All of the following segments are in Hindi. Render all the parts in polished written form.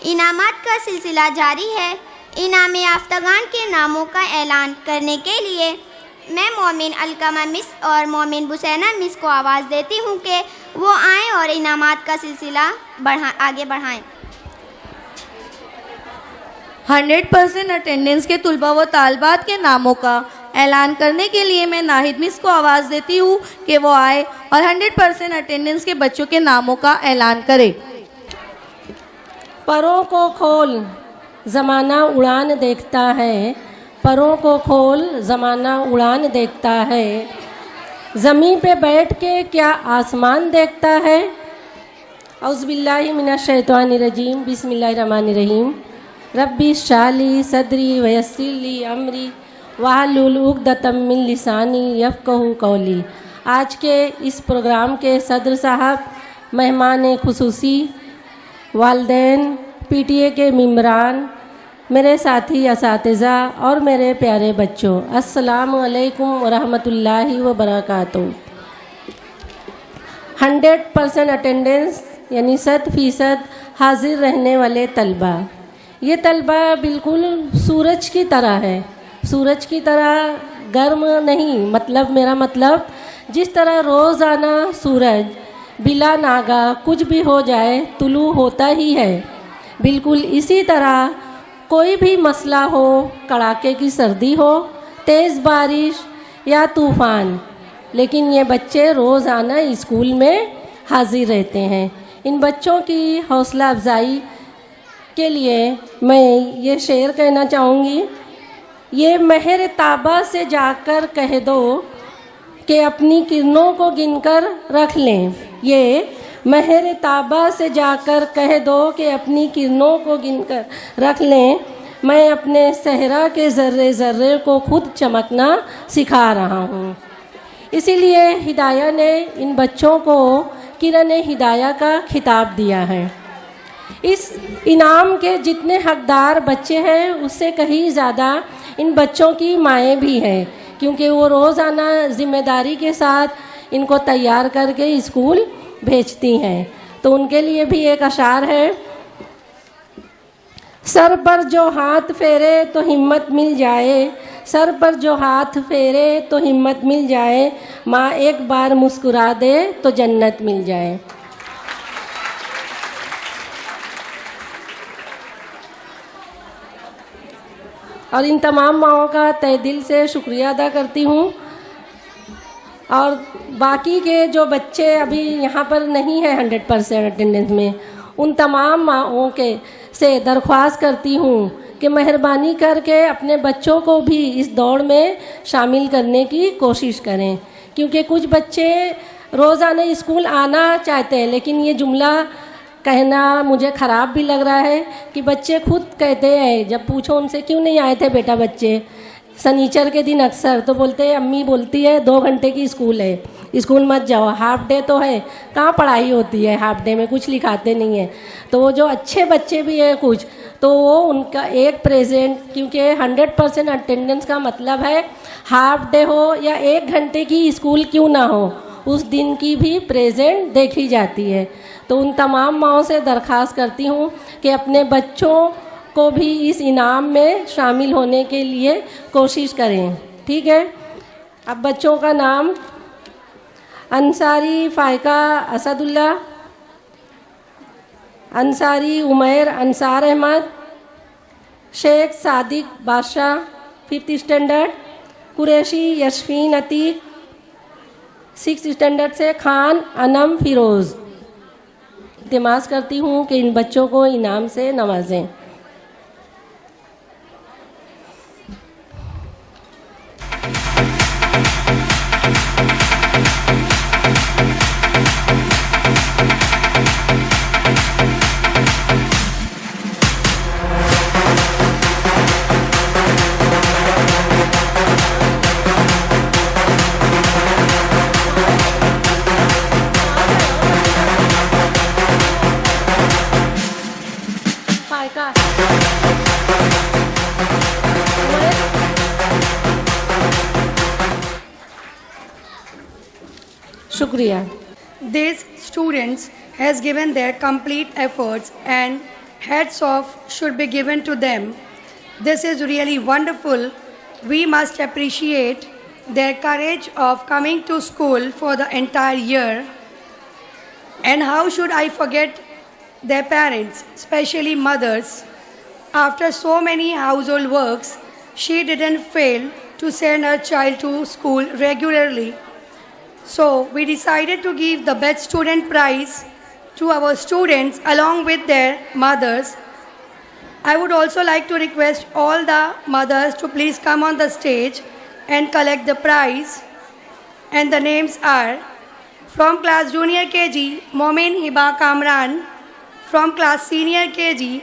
इनामात का सिलसिला जारी है। इनाम याफ्तागान के नामों का ऐलान करने के लिए मैं मोमिन अलकमा मिस और मोमिन बुसैना मिस को आवाज़ देती हूँ कि वो आएँ और इनामात का सिलसिला आगे बढ़ाएँ। 100% अटेंडेंस के तुलबा व तालबात के नामों का ऐलान करने के लिए मैं नाहिद मिस को आवाज़ देती हूँ कि वो आए और 100% अटेंडेंस के बच्चों के नामों का ऐलान करे। परों को खोल ज़माना उड़ान देखता है, परों को खोल ज़माना उड़ान देखता है, ज़मीन पे बैठ के क्या आसमान देखता है। औज़ुबिल्लाहि मिनश शैतानिर्रजीम बिस्मिल्लाहिर्रहमानिर्रहीम। रब्बी शाली सदरी वयस्सिरली अमरी वहलुल उक़दतम मिन लिसानी यफ़क़हू क़ौली। आज के इस प्रोग्राम के सदर साहब, मेहमान खुसूसी, वालिदैन, पीटीए के मेंबरान, मेरे साथी असातिज़ा और मेरे प्यारे बच्चों, अस्सलामु अलैकुम वरहमतुल्लाहि वबरकातुहू। 100% अटेंडेंस यानी 100% हाजिर रहने वाले तलबा, ये तलबा बिल्कुल सूरज की तरह है। सूरज की तरह गर्म नहीं, मतलब मेरा मतलब जिस तरह रोज़ाना सूरज बिला नागा कुछ भी हो जाए तुलू होता ही है, बिल्कुल इसी तरह कोई भी मसला हो, कड़ाके की सर्दी हो, तेज़ बारिश या तूफ़ान, लेकिन ये बच्चे रोज़ाना स्कूल में हाजिर रहते हैं। इन बच्चों की हौसला अफजाई के लिए मैं ये शेर कहना चाहूँगी। ये महर ताबा से जाकर कह दो कि अपनी किरणों को गिनकर रख लें। ये महर ताबा से जाकर कह दो कि अपनी किरणों को गिनकर रख लें, मैं अपने सहरा के ज़र्रे ज़र्रे को खुद चमकना सिखा रहा हूँ। इसीलिए हिदाया ने इन बच्चों को किरण हिदाया का खिताब दिया है। इस इनाम के जितने हकदार बच्चे हैं उससे कहीं ज़्यादा इन बच्चों की माएँ भी हैं, क्योंकि वो रोज़ाना ज़िम्मेदारी के साथ इनको तैयार करके स्कूल भेजती हैं। तो उनके लिए भी एक अशार है। सर पर जो हाथ फेरे तो हिम्मत मिल जाए, सर पर जो हाथ फेरे तो हिम्मत मिल जाए, माँ एक बार मुस्कुरा दे तो जन्नत मिल जाए। और इन तमाम माँओं का तहे दिल से शुक्रिया अदा करती हूँ। और बाकी के जो बच्चे अभी यहाँ पर नहीं हैं 100% अटेंडेंस में, उन तमाम माँओं के से दरख्वास्त करती हूँ कि मेहरबानी करके अपने बच्चों को भी इस दौड़ में शामिल करने की कोशिश करें, क्योंकि कुछ बच्चे रोज़ाना स्कूल आना चाहते हैं, लेकिन ये जुमला कहना मुझे ख़राब भी लग रहा है कि बच्चे खुद कहते हैं, जब पूछो उनसे क्यों नहीं आए थे बेटा बच्चे शनिचर के दिन, अक्सर तो बोलते हैं अम्मी बोलती है 2 घंटे की स्कूल है, स्कूल मत जाओ, हाफ डे तो है, कहाँ पढ़ाई होती है हाफ डे में, कुछ लिखाते नहीं है। तो वो जो अच्छे बच्चे भी हैं कुछ, तो वो उनका एक प्रेजेंट, क्योंकि 100% अटेंडेंस का मतलब है हाफ डे हो या 1 घंटे की स्कूल क्यों ना हो, उस दिन की भी प्रेजेंट देखी जाती है। तो उन तमाम माँओं से दरख्वास्त करती हूँ कि अपने बच्चों को भी इस इनाम में शामिल होने के लिए कोशिश करें। ठीक है। अब बच्चों का नाम: Ansari फ़ायका Asadullah, Ansari Umair Ansar Ahmad, Sheikh Sadiq Badshah 5th standard, Qureshi Yashfeen Atiq 6th standard से, खान अनम फिरोज़। इल्तिमास करती हूँ कि इन बच्चों को इनाम से नवाजें। शुक्रिया। These students has given their complete efforts and Hats off should be given to them. This is really wonderful. We must appreciate their courage of coming to school for the entire year. And how should I forget their parents, especially mothers? After so many household works, she didn't fail to send her child to school regularly. So we decided to give the best student prize to our students along with their mothers. I would also like to request all the mothers to please come on the stage and collect the prize. And the names are from class junior KG, Momin Hiba Kamran. From class senior KG,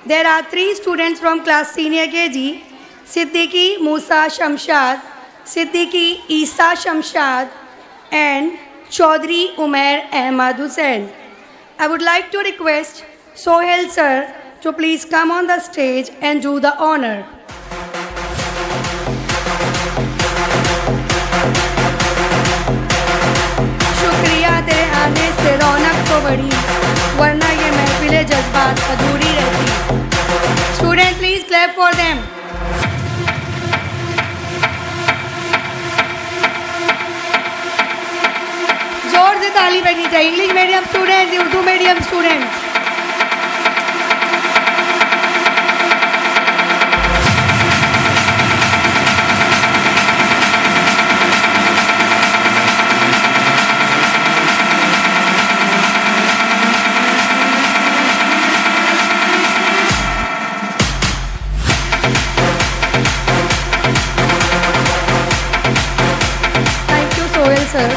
there are 3 students from class senior KG, Siddiqui Musa Shamshad, Siddiqui Isa Shamshad, and Chaudhry Umair Ahmad Hussain. I would like to request Sohail sir to please come on the stage and do the honor. शुक्रिया तेरे आने से रौनक तो बढ़ी, वरना ये महफिले जज्बात अधूरी रहती. Student, please clap for them. जोर से ताली बजनी चाहिए. English medium student, Urdu medium student. Sir.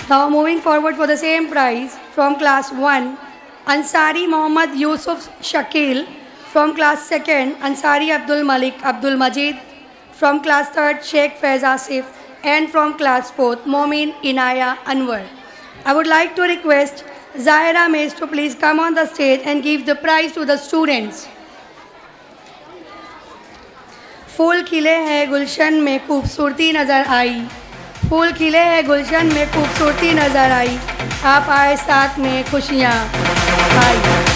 Now moving forward for the same prize from class 1, Ansari Mohammad Yusuf Shakil. From class 2nd, Ansari Abdul Malik Abdul Majid. From class 3rd, Sheikh Faiz Asif. And from class 4th, Momin Inaya Anwar. I would like to request Zahira Mace to please come on the stage and give the prize to the students. फूल खिले हैं गुलशन में खूबसूरती नज़र आई, फूल खिले हैं गुलशन में खूबसूरती नज़र आई, आप आए साथ में खुशियाँ आई.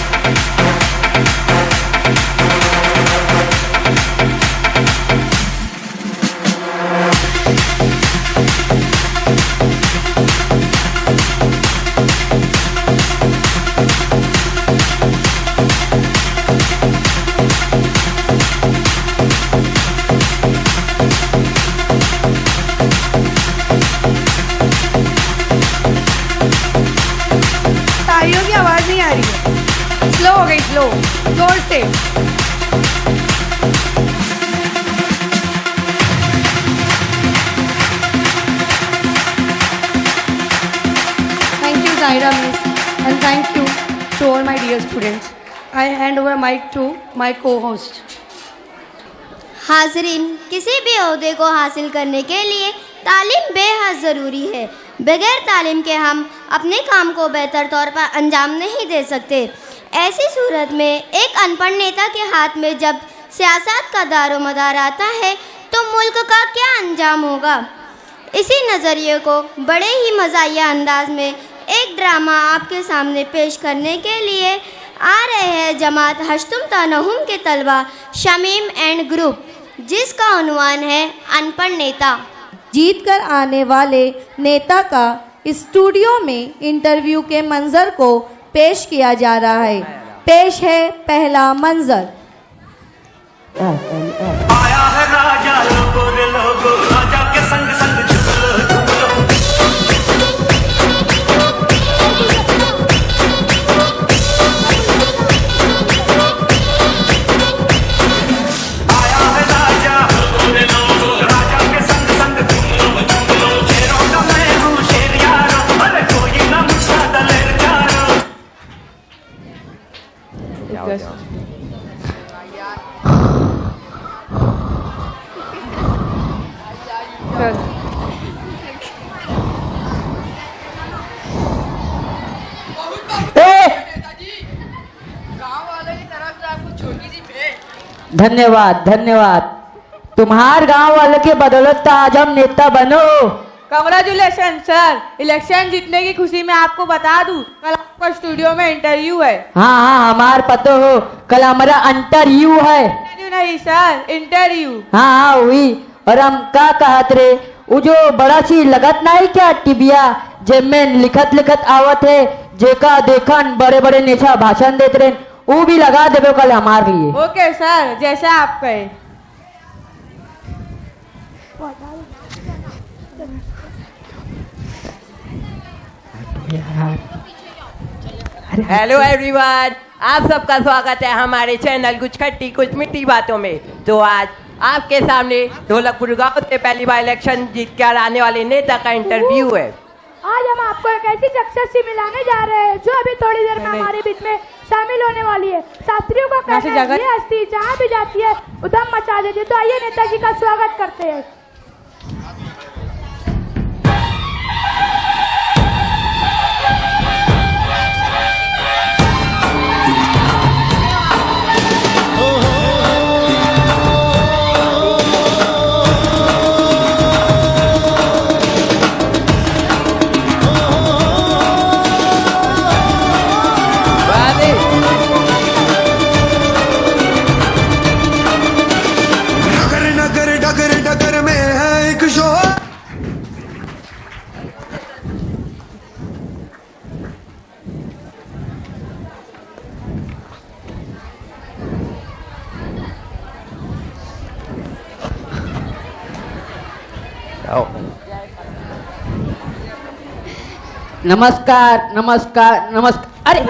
तालियों की आवाज़ नहीं आ रही है, स्लो हो गई, स्लो, जोर से. Thank you Zahira Miss and thank you to all my dear students. I hand over mic to my co-host. हाज़रीन, किसी भी ओहदे को हासिल करने के लिए तालीम बेहद ज़रूरी है. बगैर तालीम के हम अपने काम को बेहतर तौर पर अंजाम नहीं दे सकते. ऐसी सूरत में एक अनपढ़ नेता के हाथ में जब सियासत का दारोमदार आता है तो मुल्क का क्या अंजाम होगा. इसी नज़रिए को बड़े ही मज़ाहिया अंदाज में एक ड्रामा आपके सामने पेश करने के लिए आ रहे हैं जमात हश्तुम तानहुम के तलबा शमीम एंड ग्रुप, जिसका उन्वान है अनपढ़ नेता. जीत कर आने वाले नेता का स्टूडियो में इंटरव्यू के मंजर को पेश किया जा रहा है. पेश है पहला मंजर. आया है राजा, लोगो रे लोगो, राजा के संग संग झूम लो झूम लो. आया है राजा, लोगो रे लोगो, राजा के संग संग झूम लो झूम लो. शेरों का मैं हूँ शेर यारो, अरे कोई ना मुझसा दलेर यारो. धन्यवाद धन्यवाद. तुम्हार गांव वाले के बदौलत आज हम नेता बनो. कांग्रेचुलेशन सर, इलेक्शन जीतने की खुशी में आपको बता दूं, कल आपका स्टूडियो में इंटरव्यू है। हाँ हाँ हमार पतो हो, कल हमारा इंटरव्यू है। इंटरव्यू नहीं सर, इंटरव्यू। हाँ हाँ हुई। और हम का कहत रे, वो जो बड़ा सी लगत नहीं क्या टिबिया, जेमें लिखत लिखत आवत है, जेका देखन बड़े बड़े नेता भाषण देते रहे, वो भी लगा देबो कल हमारे लिए। ओके सर, जैसा आप कहे। हेलो एवरीवन, आप सबका स्वागत है हमारे चैनल कुछ खट्टी कुछ मीठी बातों में। तो आज आपके सामने ढोलकपुर गांव से पहली बार इलेक्शन जीत कर आने वाले नेता का इंटरव्यू है। आज हम आपको एक ऐसी शख्सियत से मिलाने जा रहे हैं जो अभी थोड़ी देर में हमारे बीच में शामिल होने वाली है। शास्त्रियों का कहना है ये हस्ती जहाँ भी जाती है उधम मचा देती है। तो आइए नेताजी का स्वागत करते हैं। डगर में है एक शोर। नमस्कार नमस्कार नमस्कार, अरे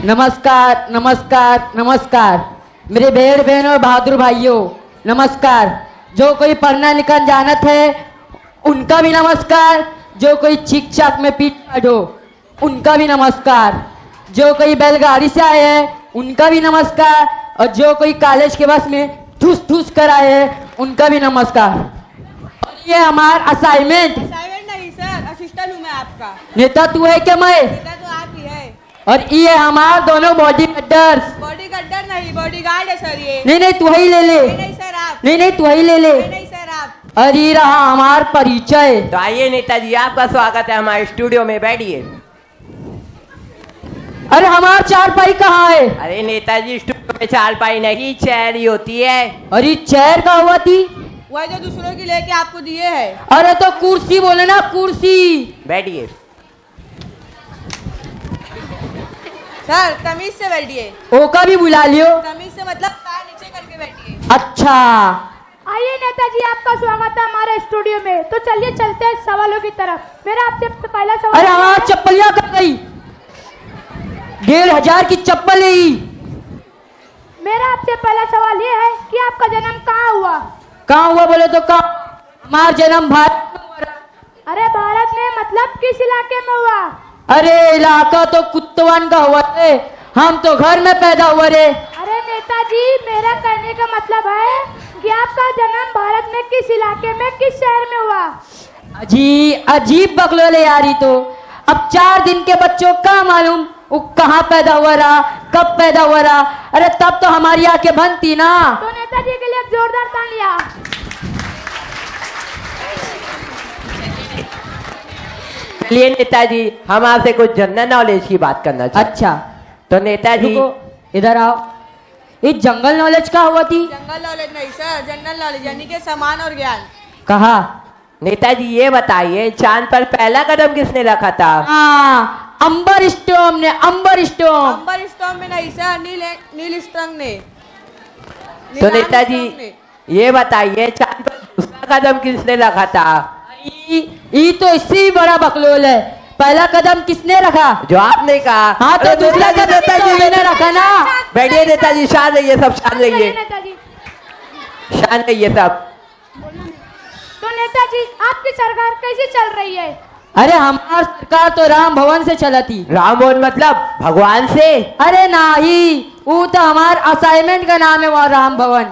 नमस्कार नमस्कार नमस्कार मेरे बहन बहनों बहादुर भाइयों नमस्कार। जो कोई पढ़ना लिखना जानत है उनका भी नमस्कार, जो कोई चिक चाक में पीट काटो उनका भी नमस्कार, जो कोई बैलगाड़ी से आए हैं उनका भी नमस्कार, और जो कोई कॉलेज के बस में ठूस ठूस कर आए हैं उनका भी नमस्कार। और ये हमारा असाइनमेंट नहीं सर, असिस्टेंट हूँ मैं आपका। नेता तू है क्या मैं? नेता तो आप ही है। और ये हमारे दोनों बॉडी गार्डर्स। बॉडी गार्डर नहीं, बॉडी गार्ड है सर ये। नहीं नहीं तू ही ले ले। नहीं सर आप। नहीं तू ही ले ले। नहीं सर आप। अरे रहा हमार परिचय। तो आइए नेताजी, आपका स्वागत है हमारे स्टूडियो में, बैठिए। अरे हमार चारपाई कहाँ है? अरे नेताजी, स्टूडियो में चारपाई नहीं चेयर ही होती है। अरे चेयर का हुआ थी? वह जो दूसरों की लेके आपको दिए है। अरे तो कुर्सी बोले ना, कुर्सी। बैठिए सर, तमीज से बैठिए। ओका भी बुला लियो। तमीज से मतलब पैर नीचे करके बैठिए। अच्छा आइए नेताजी, आपका स्वागत है हमारे स्टूडियो में। तो चलिए चलते हैं सवालों की तरफ। मेरा आपसे पहला सवाल। अरे हमारा चप्पलिया कर गई, 1500 की चप्पल है। मेरा आपसे पहला सवाल ये है कि आपका जन्म कहाँ हुआ? कहाँ हुआ बोले तो कहाँ? हमारा जन्म भारत में हुआ। अरे भारत में मतलब किस इलाके में हुआ? अरे इलाका तो कुत्तवान का हुआ है, हम तो घर में पैदा हुए रे। अरे नेताजी, मेरा कहने का मतलब है कि आपका जन्म भारत में किस इलाके में, किस शहर में हुआ? अजीब बकलोले यारी। तो अब 4 दिन के बच्चों का मालूम वो कहाँ पैदा हुआ रहा, कब पैदा हुआ रहा। अरे तब तो हमारी आंखें बंद थी ना। तो नेताजी के लिए जोरदार तालियां। चलिए नेताजी, हम आपसे कुछ जनरल नॉलेज की बात करना चाहते। अच्छा तो नेताजी, इधर आओ। ये जंगल नॉलेज का हुआ थी? जंगल नॉलेज नहीं सर, जनरल नॉलेज यानी कि समान और ज्ञान। कहा? नेताजी ये बताइए, चांद पर पहला कदम किसने रखा था? हाँ, अंबर स्टॉर्म ने। अंबर स्टॉर्म। अंबर स्टॉर्म में नहीं सर, नील स्ट्रंग ने। तो नेताजी ये बताइए, चांद पर दूसरा कदम किसने रखा था? ये तो इससे भी बड़ा बकलोल है। पहला कदम किसने रखा? जो आपने कहा। हाँ तो दूसरा कदम तो मैंने रखा ना। बैठिए नेताजी, शांत रहिए, सब शांत रहिए, नेताजी। शांत रहिए सब। तो नेताजी, आपकी सरकार कैसी चल रही है? अरे हमारी सरकार तो राम भवन से चला थी। राम भवन मतलब भगवान से? अरे नहीं, वो तो हमारे असाइनमेंट का नाम है, वहाँ राम भवन।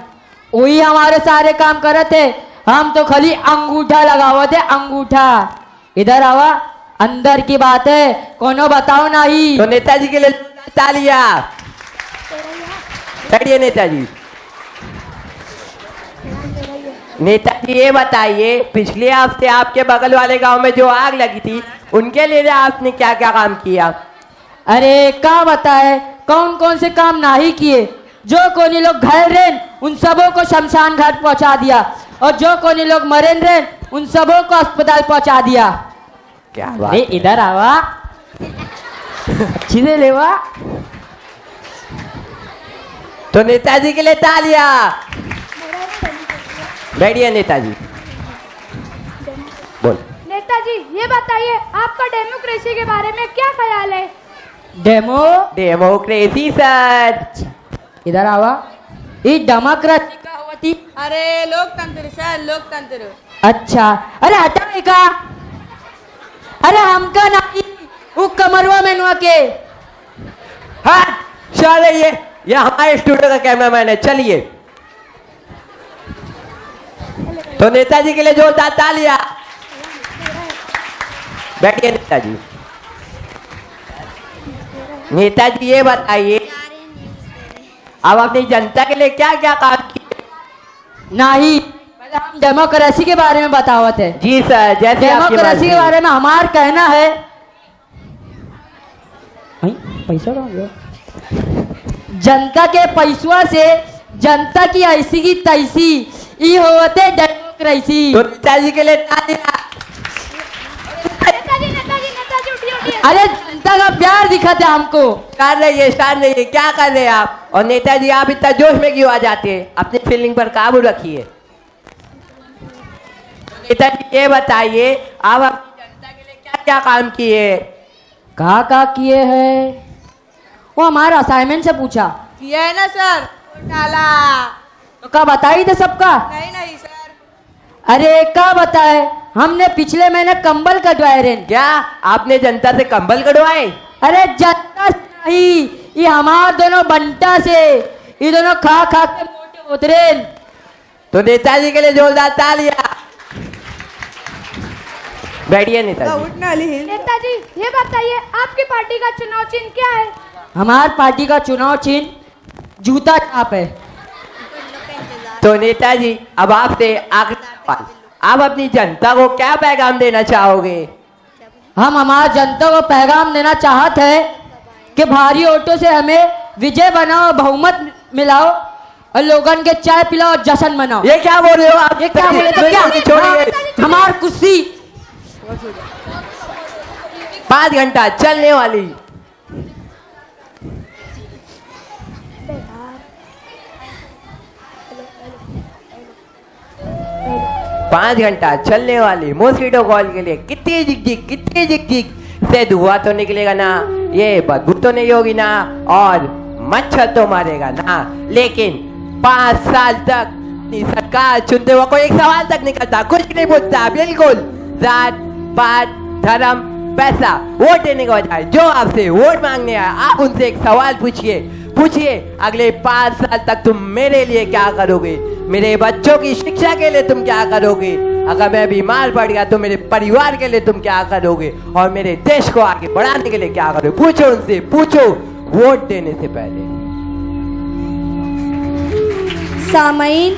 वही हमारे सारे काम करे थे, हम तो खाली अंगूठा लगावा थे, अंगूठा। इधर आवा, अंदर की बात है, कोनो बताओ नहीं। तो नेताजी के लिए तालियां। बैठिए नेताजी। नेताजी ये बताइए, पिछले हफ्ते आपके बगल वाले गांव में जो आग लगी थी उनके लिए आपने क्या क्या काम किया? अरे क्या बताए, कौन कौन से काम नहीं किए। जो कोनी लोग घायल रहे उन सबों को शमशान घाट पहुंचा दिया, और जो कोनी लोग मरे रहे उन सबों को अस्पताल पहुंचा दिया। क्या बात? अरे इधर आवा, अच्छी से लेवा। तो नेताजी के लिए तालियां। बैठिए नेताजी, बोल। नेताजी ये बताइए आपका डेमोक्रेसी के बारे में क्या ख्याल है? Democracy sir. इधर आवा, ये डेमोक्रेसी का होती। अरे लोकतंत्र सर, लोकतंत्र। अच्छा, अरे हटा का, अरे हमका नहीं, वो कमरवा में नुआ के। हाँ चले, ये हमारे स्टूडियो का कैमरामैन है, चलिए। तो नेताजी के लिए जोरदार तालियां। बैठिए नेताजी। नेताजी ये बताइए, अब अपनी जनता के लिए क्या क्या काम किए? नहीं, पहले हम डेमोक्रेसी के बारे में बतावत है। जी सर, जैसे डेमोक्रेसी के बारे में हमारा कहना है, पैसा जनता के पैसवा से जनता की ऐसी की तैसी ई होते डेमोक्रेसी। तो नेताजी के लिए तालियां। नेताजी नेताजी नेताजी उठिए उठिए। अरे जनता का प्यार दिखाते हमको। स्टार्ट रहिए, क्या कर रहे हैं आप? और नेताजी आप इतना जोश में क्यों आ जाते हैं? अपनी फीलिंग पर काबू रखिए। नेताजी ये बताइए, आप अपनी जनता के लिए क्या क्या काम किए? कहा किए हैं, वो हमारा असाइनमेंट से पूछा। किया है ना सर, डाला। तो क्या बताई थे सबका? नहीं सर। अरे क्या बताए, हमने पिछले महीने कंबल कटवाए रे। क्या आपने जनता से कंबल कटवाए? अरे जनता से नहीं, ये हमारे दोनों बंटा से, ये दोनों खा खा के मोटे होते रे। तो नेताजी के लिए जोरदार तालियां। बैठिए नेताजी। नेताजी ये बताइए आपकी पार्टी का चुनाव चिन्ह क्या है? हमार पार्टी का चुनाव चिन्ह जूता छाप है। तो नेताजी अब आपसे आखिरी सवाल, आप अपनी जनता को क्या पैगाम देना चाहोगे? हम हमारी जनता को पैगाम देना चाहते हैं कि भारी वोटों से हमें विजय बनाओ, बहुमत मिलाओ, और लोगन के चाय पिलाओ और जश्न मनाओ। ये क्या बोल रहे हो आप? ये क्या बोले तो क्या? छोड़िए। हमार खुशी 5 घंटा चलने वाली 5 घंटा चलने वाली मॉस्किटो कॉल के लिए कितनी जिक से धुआं तो निकलेगा ना, ये बदबू तो नहीं होगी ना, और मच्छर तो मारेगा ना, लेकिन 5 साल तक सरकार चुनते हुए कोई एक सवाल तक नहीं करता, कुछ नहीं पूछता, बिल्कुल जात पात धर्म पैसा वोट देने के बजाय जो आपसे वोट मांगने आए आप उनसे एक सवाल पूछिए अगले 5 साल तक तुम मेरे लिए क्या करोगे, मेरे बच्चों की शिक्षा के लिए तुम क्या करोगे, अगर मैं बीमार पड़ गया तो मेरे परिवार के लिए तुम क्या करोगे, और मेरे देश को आगे बढ़ाने के लिए क्या करोगे। पूछो उनसे, पूछो वोट देने से पहले। सामईन,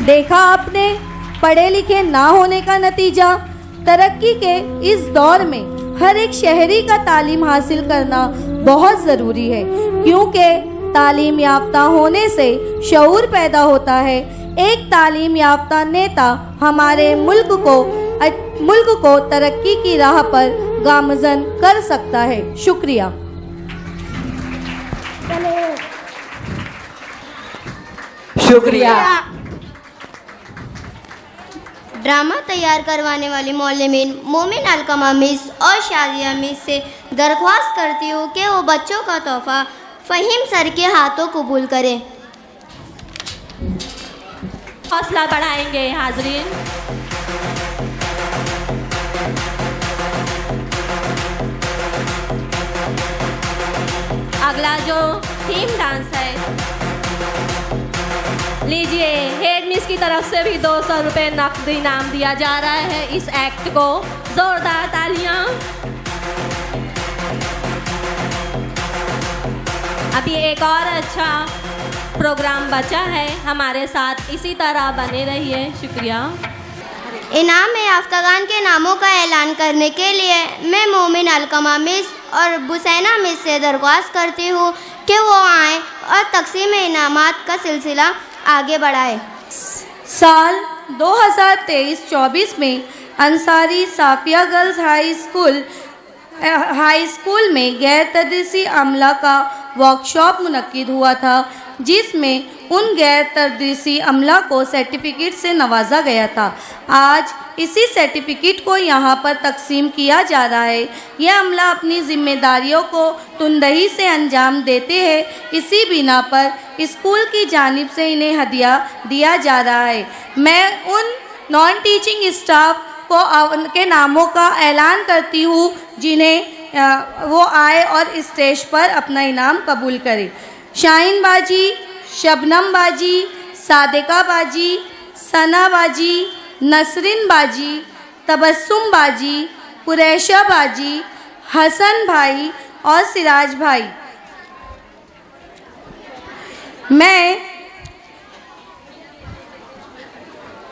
देखा आपने पढ़े लिखे ना होने का नतीजा। तरक्की के इस दौर में हर एक शहरी का तालीम हासिल करना बहुत ज़रूरी है, क्योंकि तालीम याफ्ता होने से शऊर पैदा होता है। एक तालीम याफ्ता नेता हमारे मुल्क को तरक्की की राह पर गामज़न कर सकता है। शुक्रिया। शुक्रिया। ड्रामा तैयार करवाने वाली मौलमीन मोमिन अलकमा मिस और शादिया मिस से दरख्वास्त करती हूँ कि वो बच्चों का तोहफा फ़हीम सर के हाथों कबूल करें। हौसला बढ़ाएंगे हाजरीन। अगला जो थीम डांस है, लीजिए हेड मिस की तरफ से भी 200 रुपये नकदी इनाम दिया जा रहा है इस एक्ट को। जोरदार तालियां। अभी एक और अच्छा प्रोग्राम बचा है, हमारे साथ इसी तरह बने रहिए। शुक्रिया। इनाम याफ्तागान के नामों का ऐलान करने के लिए मैं मोमिन अलकमा मिस और बुसैना मिस से दरख्वास्त करती हूँ कि वो आएँ और तकसीम इनामात का सिलसिला आगे बढ़ाए। साल 2023-24 में Ansari Safia girls high school में गैर तदरीसी अमला का वर्कशॉप मुनक्किद हुआ था, जिसमें उन गैर तदरीसी अमला को सर्टिफिकेट से नवाजा गया था। आज इसी सर्टिफिकेट को यहाँ पर तकसीम किया जा रहा है। यह अमला अपनी जिम्मेदारियों को तुंदही से अंजाम देते हैं। इसी बिना पर स्कूल की जानिब से इन्हें हदिया दिया जा रहा है। मैं उन नॉन टीचिंग स्टाफ को उनके नामों का ऐलान करती हूँ जिन्हें वो आए और स्टेज पर अपना इनाम कबूल करें। शाहीन बाजी, शबनम बाजी, सादिका बाजी, सना बाजी, नसरिन बाजी, तबस्सुम बाजी, कुरैशा बाजी, हसन भाई और सिराज भाई। मैं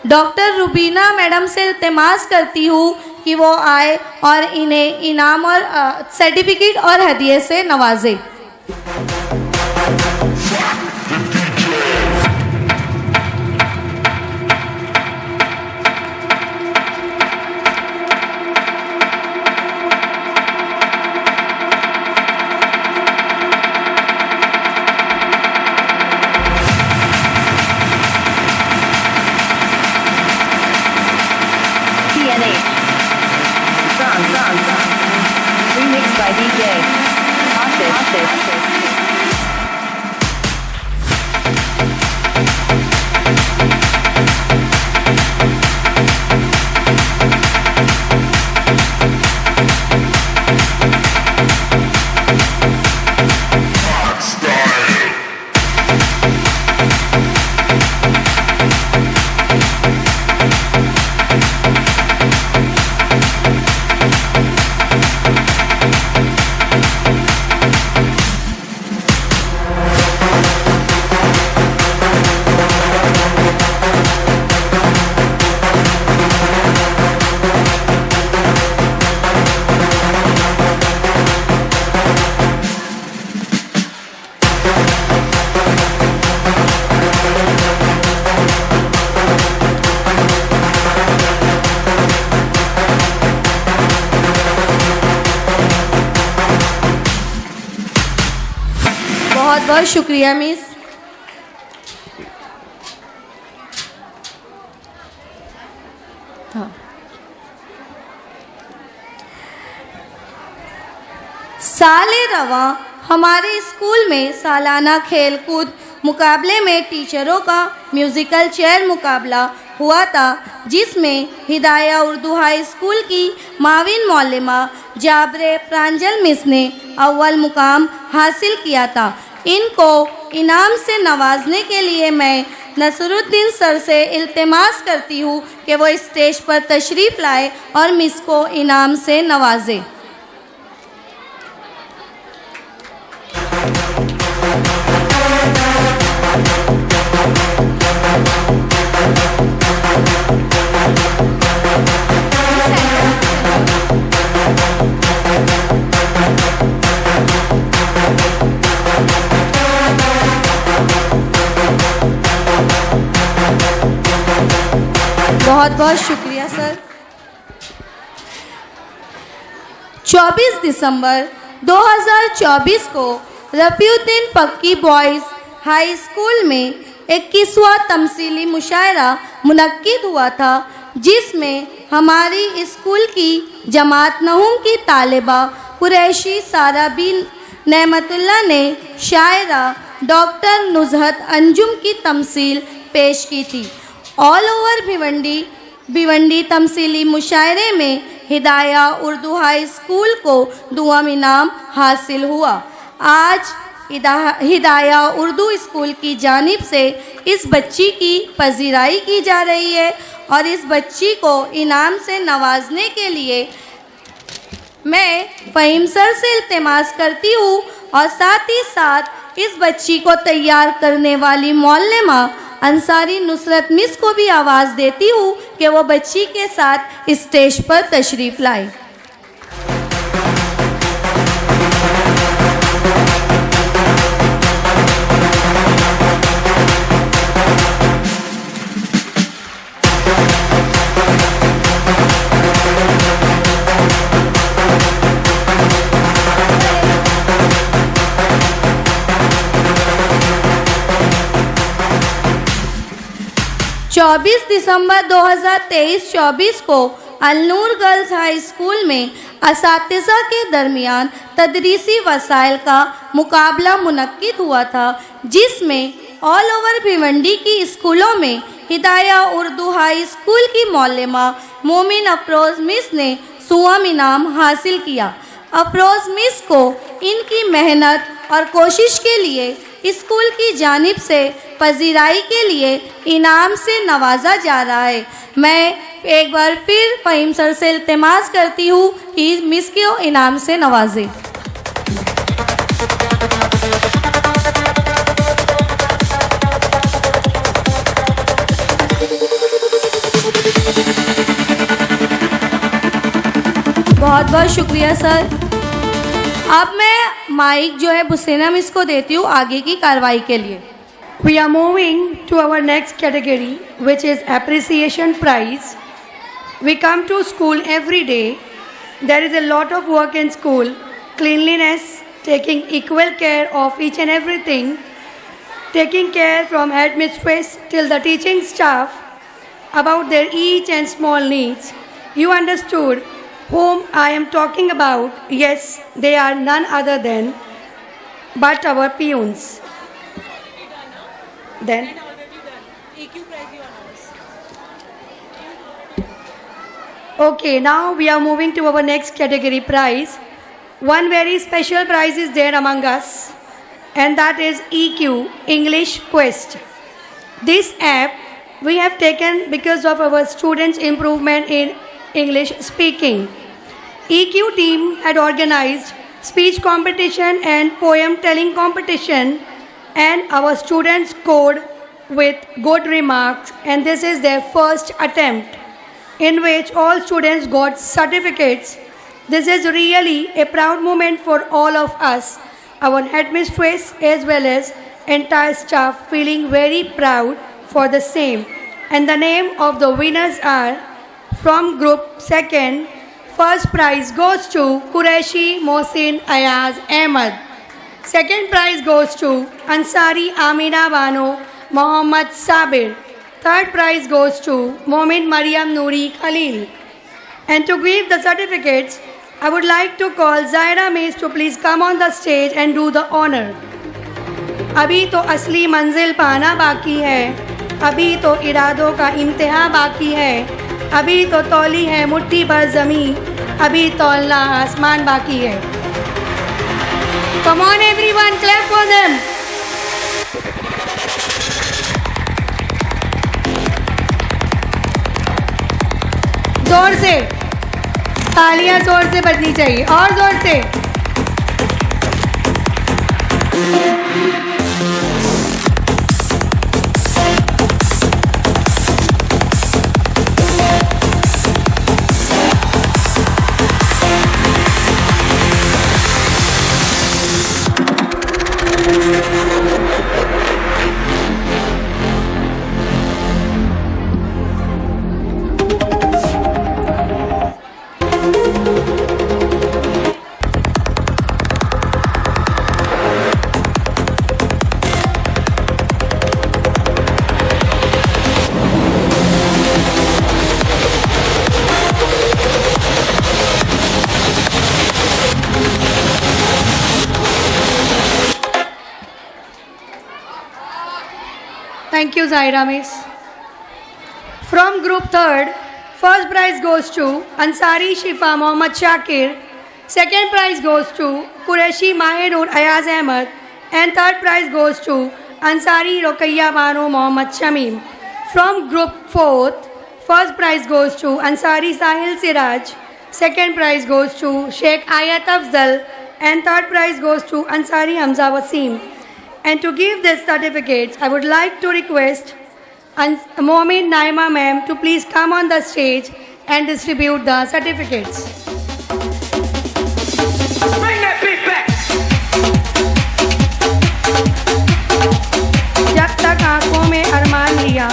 डॉक्टर रुबीना मैडम से इल्तिमास करती हूँ कि वो आए और इन्हें इनाम और सर्टिफिकेट और हदिये से नवाजें। Remixed by DJ Ashish. बहुत बहुत शुक्रिया मिस। हाँ। साले रवा हमारे स्कूल में सालाना खेल कूद मुकाबले में टीचरों का म्यूज़िकल चेयर मुकाबला हुआ था, जिसमें हिदाया उर्दू हाई स्कूल की माविन मौलिमा जाबरे प्रांजल मिस ने अव्वल मुकाम हासिल किया था। इनको इनाम से नवाजने के लिए मैं नसरुद्दीन सर से इल्तिमास करती हूँ कि वो स्टेज पर तशरीफ़ लाए और मिस को इनाम से नवाजें। बहुत बहुत शुक्रिया सर। 24 दिसंबर 2024 को रफ़ीउद्दीन पक्की बॉयज़ हाई स्कूल में 21वां तमसीली मुशायरा मुनक्किद हुआ था, जिसमें हमारी स्कूल की जमात नहुम की तालिबा कुरैशी सारा बिन नेमतुल्लाह ने शायरा डॉक्टर नुज़हत अंजुम की तमसील पेश की थी। ऑल ओवर भिवंडी तमसीली मुशायरे में हिदाया उर्दू हाई स्कूल को दुआम इनाम हासिल हुआ। आज हिदाया उर्दू स्कूल की जानिब से इस बच्ची की पजीराई की जा रही है और इस बच्ची को इनाम से नवाजने के लिए मैं फ़हीम सर से इल्तिमास करती हूँ और साथ ही साथ इस बच्ची को तैयार करने वाली मौल्लमा अंसारी नुसरत मिस को भी आवाज़ देती हूँ कि वो बच्ची के साथ स्टेज पर तशरीफ़ लाए। चौबीस दिसंबर 2023-24 को अलनूर गर्ल्स हाई स्कूल में असातिज़ा के दरमियान तदरीसी वसाइल का मुकाबला मुनक्किद हुआ था, जिसमें ऑल ओवर भिवंडी की स्कूलों में हिदाया उर्दू हाई स्कूल की मौल्लमा मोमिन अफरोज़ मिस ने 100वां इनाम हासिल किया। अफरोज़ मिस को इनकी मेहनत और कोशिश के लिए स्कूल की जानिब से पजीराई के लिए इनाम से नवाजा जा रहा है। मैं एक बार फिर फ़हीम सर से इल्तिमास करती हूँ कि मिस को इनाम से नवाजें। बहुत बहुत शुक्रिया सर। अब मैं माइक जो है बुसेना मिस को देती हूँ आगे की कार्रवाई के लिए। We are moving to our next category, which is appreciation prize. We come to school every day. There is a lot of work in school, cleanliness, taking equal care of each and everything, taking care from headmistress till the teaching staff about their each and small needs. You understood whom I am talking about. Yes, they are none other than but our peons. Then okay, now we are moving to our next category prize. One very special prize is there among us, and that is EQ, English Quest. This app we have taken because of our students' improvement in English speaking. EQ team had organized speech competition and poem telling competition, and our students scored with good remarks, and this is their first attempt in which all students got certificates. This is really a proud moment for all of us, our headmistress as well as entire staff feeling very proud for the same. And the name of the winners are from group second. First prize goes to Qureshi Mohsin Ayaz Ahmad. Second prize goes to Ansari Amina Bano Mohammad Sabir. Third prize goes to Momin Mariam Noori Khalil. And to give the certificates, I would like to call Zaira Miss to please come on the stage and do the honor. अभी तो असली मंजिल पाना बाकी है, अभी तो इरादों का इम्तिहा बाकी है, अभी तो तौली है मुट्ठी भर ज़मीं, अभी तौलना आसमान बाकी है। Come on everyone, clap for them. जोर से तालियां जोर से बजनी चाहिए, और जोर से। Thank you, Zaira Miss. From group third, first prize goes to Ansari Shifa Mohammad Shakir. Second prize goes to Qureshi Mahenoor Ayaz Ahmad. And third prize goes to Ansari Rokaiya Bano Mohammad Shamim. From group fourth, first prize goes to Ansari Sahil Siraj. Second prize goes to Sheikh Ayat Afzal. And third prize goes to Ansari Hamza Wasim. And to give these certificates, I would like to request Momin Naima ma'am to please come on the stage and distribute the certificates. Bring that beat back. जब तक आंखों में अरमान लिया,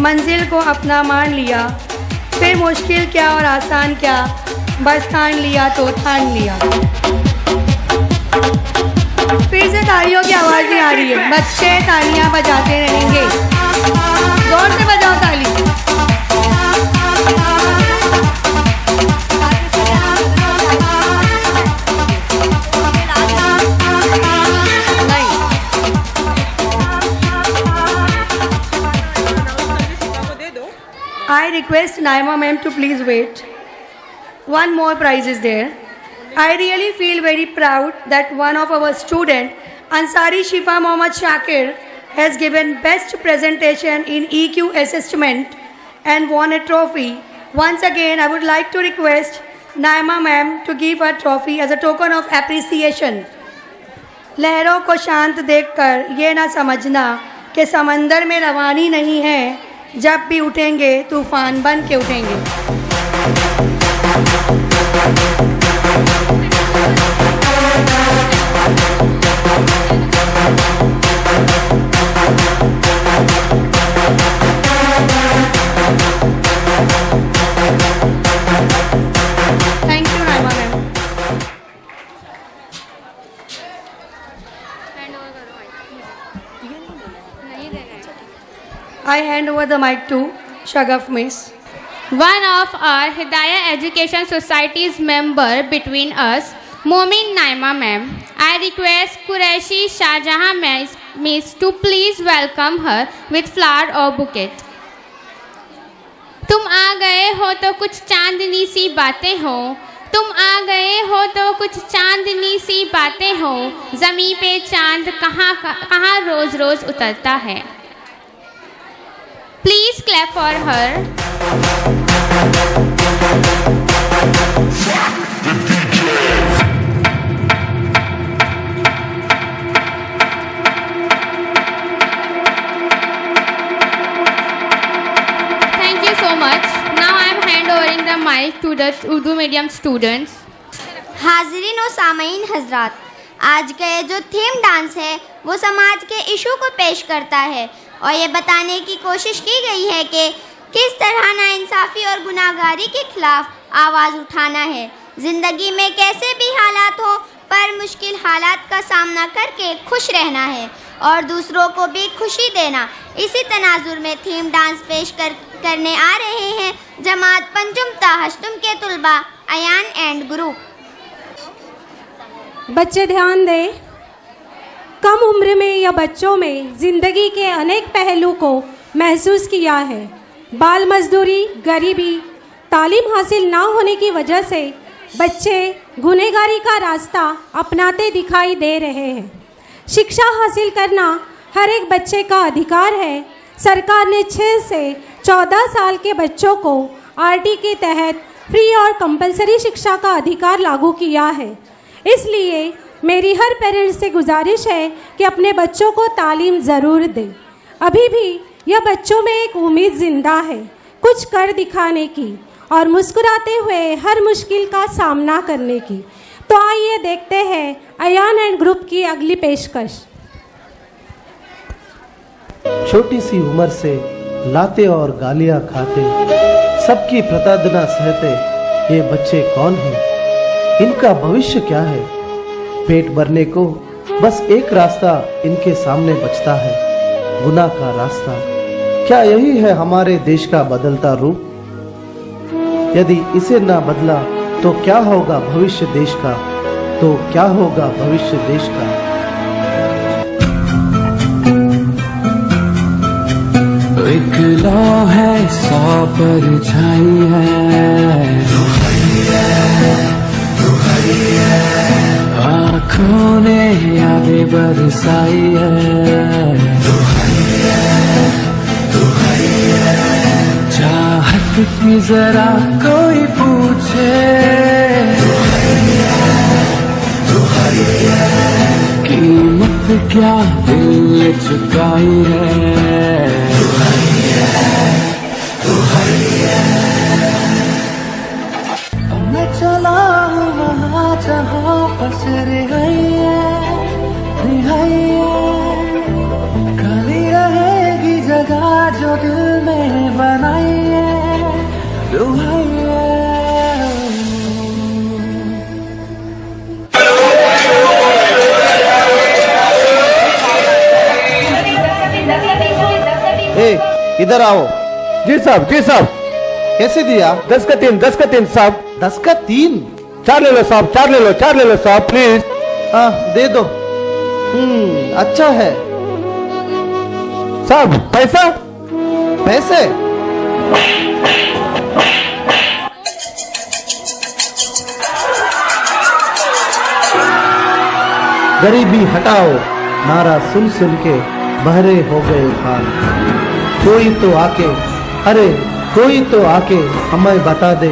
मंजिल को अपना मान लिया, फिर मुश्किल क्या और आसान क्या, बस ठान लिया तो ठान लिया। फिर से तालियों की आवाज़ नहीं आ रही है, बच्चे तालियां बजाते रहेंगे, जोर से बजाओ ताली। I request Naima ma'am to please wait. One more prize is there. I really feel very proud that one of our student, Ansari Shifa Mohammad Shakir, has given best presentation in EQ assessment and won a trophy. Once again, I would like to request Naima ma'am to give a trophy as a token of appreciation. लहरों को शांत देखकर ये ना समझना कि समंदर में रवानी नहीं है, जब भी उठेंगे तूफान बन के उठेंगे। Thank you, Naima ma'am. I hand over the mic to Shagaf Miss. One of our Hidayah Education Society's member between us, Momin Naima ma'am. I request Qureshi Shahjahan Miss to please welcome her with flower or bouquet. तुम आ गए हो तो कुछ चांदनी सी बातें हो, तुम आ गए हो तो कुछ चांदनी सी बातें हो, ज़मीं पे चांद कहाँ रोज़ रोज़ उतरता है। Please clap for her. Thank you so much. Now I am handovering the mic to the Urdu medium students. हाज़रीन और सामीन हजरात, आज का ये जो थीम डांस है वो समाज के इशू को पेश करता है और ये बताने की कोशिश की गई है कि किस तरह नाइंसाफ़ी और गुनाहगारी के खिलाफ आवाज़ उठाना है। ज़िंदगी में कैसे भी हालात हो पर मुश्किल हालात का सामना करके खुश रहना है और दूसरों को भी खुशी देना। इसी तनाजुर में थीम डांस पेश करने आ रहे हैं जमात पंजुम ताहशतुम के तुलबा अयान एंड ग्रुप। बच्चे ध्यान दें, कम उम्र में या बच्चों में ज़िंदगी के अनेक पहलू को महसूस किया है। बाल मजदूरी, गरीबी, तालीम हासिल ना होने की वजह से बच्चे गुनहगारी का रास्ता अपनाते दिखाई दे रहे हैं। शिक्षा हासिल करना हर एक बच्चे का अधिकार है। सरकार ने 6 से 14 साल के बच्चों को आरटी के तहत फ्री और कंपलसरी शिक्षा का अधिकार लागू किया है। इसलिए मेरी हर पेरेंट्स से गुजारिश है कि अपने बच्चों को तालीम ज़रूर दें। अभी भी यह बच्चों में एक उम्मीद ज़िंदा है कुछ कर दिखाने की और मुस्कुराते हुए हर मुश्किल का सामना करने की। तो आइए देखते हैं अयान एंड ग्रुप की अगली पेशकश। छोटी सी उम्र से लाते और गालियां खाते, सबकी प्रताड़ना सहते ये बच्चे कौन हैं? इनका भविष्य क्या है? पेट भरने को बस एक रास्ता इनके सामने बचता है, गुनाह का रास्ता। क्या यही है हमारे देश का बदलता रूप? यदि इसे ना बदला तो क्या होगा भविष्य देश का? तो क्या होगा भविष्य देश का? एक लौ है 100 परछाई है, आँखों ने यादें बरसाई है, चाहत की जरा कोई पूछे, कीमत पे क्या दिल चुकाई है। मैं चला हूँ वहाँ जहाँ बस रिहाई है, खाली रहेगी जगह जो दिल में बनाई है, रुहाई है। इधर आओ। जी साहब, जी साहब। कैसे दिया? 10 का 3, 10 का 3 साहब। 10 का 3? 4 ले लो साहब, 4 ले लो, 4 ले लो साहब प्लीज। हाँ दे दो। अच्छा है साहब। पैसा? पैसे? गरीबी हटाओ नारा सुन सुन के बहरे हो गए खान। कोई तो आके, अरे कोई तो आके हमें बता दे,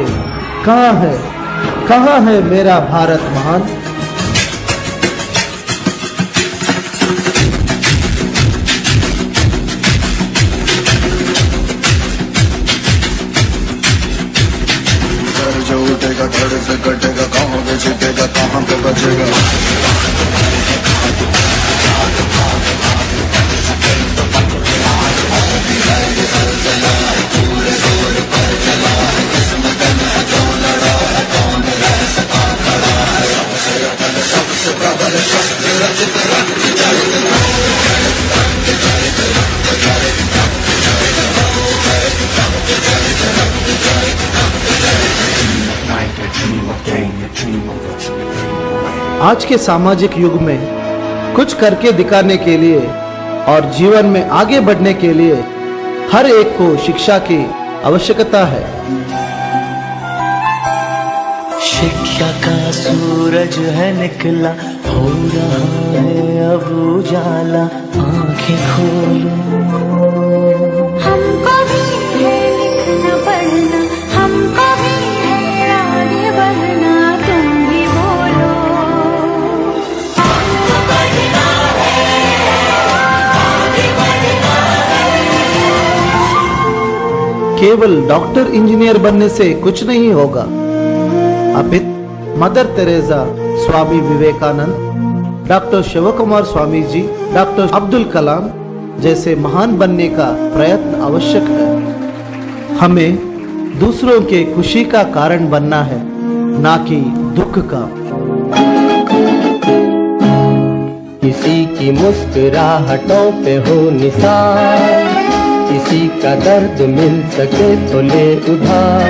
कहाँ है मेरा भारत महान। जो उठेगा धड़ से कटेगा, कहाँ पे छिपेगा, कहाँ पे बचेगा। आज के सामाजिक युग में कुछ करके दिखाने के लिए और जीवन में आगे बढ़ने के लिए हर एक को शिक्षा की आवश्यकता है। शिक्षा का सूरज है निकला, हो रहा है अब उजाला, आंखें खोलो। हमको भी है लिखना पढ़ना, हमको भी है आगे बढ़ना, तुम भी बोलो। केवल डॉक्टर इंजीनियर बनने से कुछ नहीं होगा, अपितु mother Teresa, Swami Vivekananda, doctor Shiv Kumar Swami ji, doctor Abdul Kalam जैसे महान बनने का प्रयत्न आवश्यक है। हमें दूसरों के खुशी का कारण बनना है, ना कि दुख का। किसी की मुस्कुराहटों पे हो निशान, किसी का दर्द मिल सके तो ले उधार,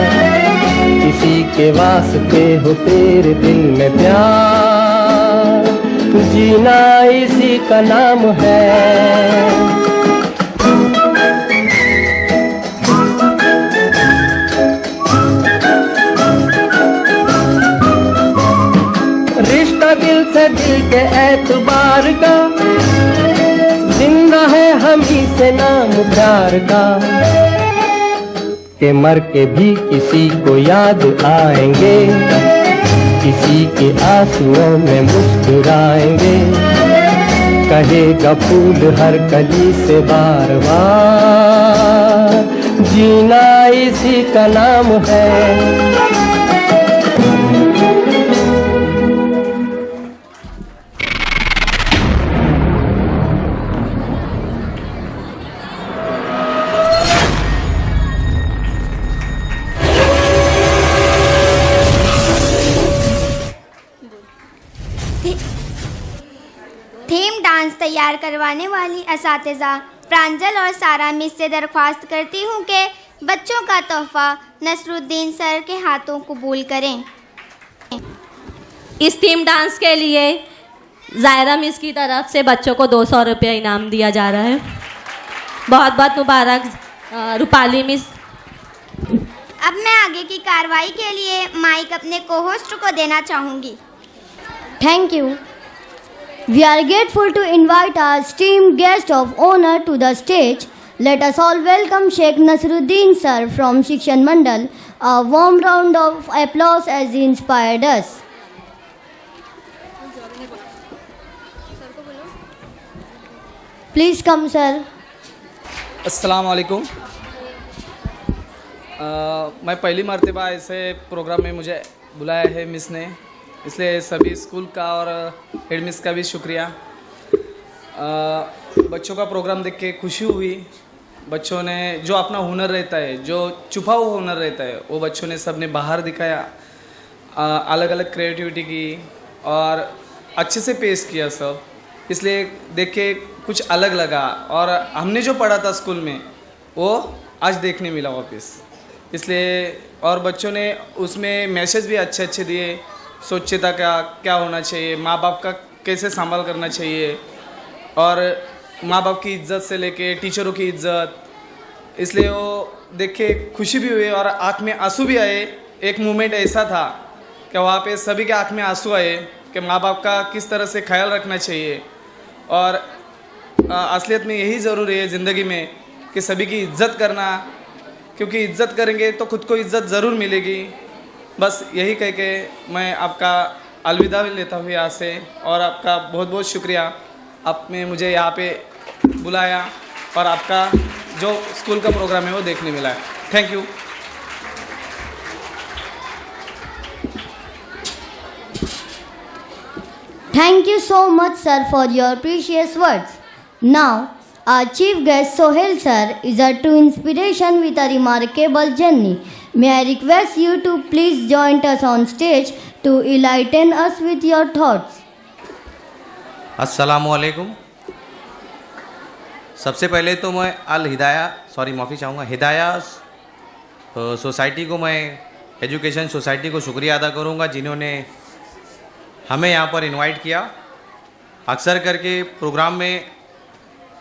किसी के वास्ते हो तेरे दिल में प्यार, जीना इसी का नाम है। रिश्ता दिल से दिल के एतबार का, जिंदा है हम ही से नाम प्यार का, के मर के भी किसी को याद आएंगे, किसी के आंसुओं में मुस्कुराएंगे, कहेगा फूल हर कली से बार बार, जीना इसी का नाम है। थीम डांस तैयार करवाने वाली असातिज़ा प्रांजल और सारा मिस से दरख्वास्त करती हूँ कि बच्चों का तोहफा नसरुद्दीन सर के हाथों कबूल करें। इस थीम डांस के लिए ज़ायरा मिस की तरफ से बच्चों को 200 रुपये इनाम दिया जा रहा है। बहुत बहुत मुबारक रूपाली मिस। अब मैं आगे की कार्रवाई के लिए माइक अपने को-होस्ट को देना चाहूँगी। Thank you. We are grateful to invite our esteemed guest of honor to the stage. Let us all welcome Sheikh Nasruddin sir from Shikshan Mandal. A warm round of applause as he inspired us. Please come, sir. अस्सलाम वालेकुम। मैं पहली मर्तबा ऐसे प्रोग्राम में मुझे बुलाया है मिस ने, इसलिए सभी स्कूल का और हेड मिस का भी शुक्रिया। बच्चों का प्रोग्राम देख के खुशी हुई। बच्चों ने जो अपना हुनर रहता है, जो छुपा हुआ हुनर रहता है, वो बच्चों ने सब ने बाहर दिखाया। अलग अलग क्रिएटिविटी की और अच्छे से पेश किया सब, इसलिए देख के कुछ अलग लगा। और हमने जो पढ़ा था स्कूल में वो आज देखने मिला वापस, इसलिए। और बच्चों ने उसमें मैसेज भी अच्छे अच्छे दिए, स्वच्छता का क्या होना चाहिए, माँ बाप का कैसे संभाल करना चाहिए, और माँ बाप की इज्जत से लेके टीचरों की इज्जत। इसलिए वो देख के खुशी भी हुई और आँख में आंसू भी आए। एक मोमेंट ऐसा था कि वहाँ पे सभी के आँख में आंसू आए कि माँ बाप का किस तरह से ख्याल रखना चाहिए। और असलियत में यही ज़रूरी है ज़िंदगी में कि सभी की इज्जत करना, क्योंकि इज्जत करेंगे तो खुद को इज्जत ज़रूर मिलेगी। बस यही कह के मैं आपका अलविदा भी लेता हूँ यहाँ से, और आपका बहुत बहुत शुक्रिया, आपने मुझे यहाँ पे बुलाया और आपका जो स्कूल का प्रोग्राम है वो देखने मिला है। Thank you. Thank you so much, sir, for your precious words. Now, our chief guest Sohail sir is a true inspiration with a remarkable journey. May I request you to please join us on stage to enlighten us with your thoughts. अस्सलामुअलैकुम। सबसे पहले तो मैं माफ़ी चाहूँगा, हिदाया सोसाइटी को, मैं एजुकेशन सोसाइटी को शुक्रिया अदा करूँगा जिन्होंने हमें यहाँ पर इनवाइट किया। अक्सर करके प्रोग्राम में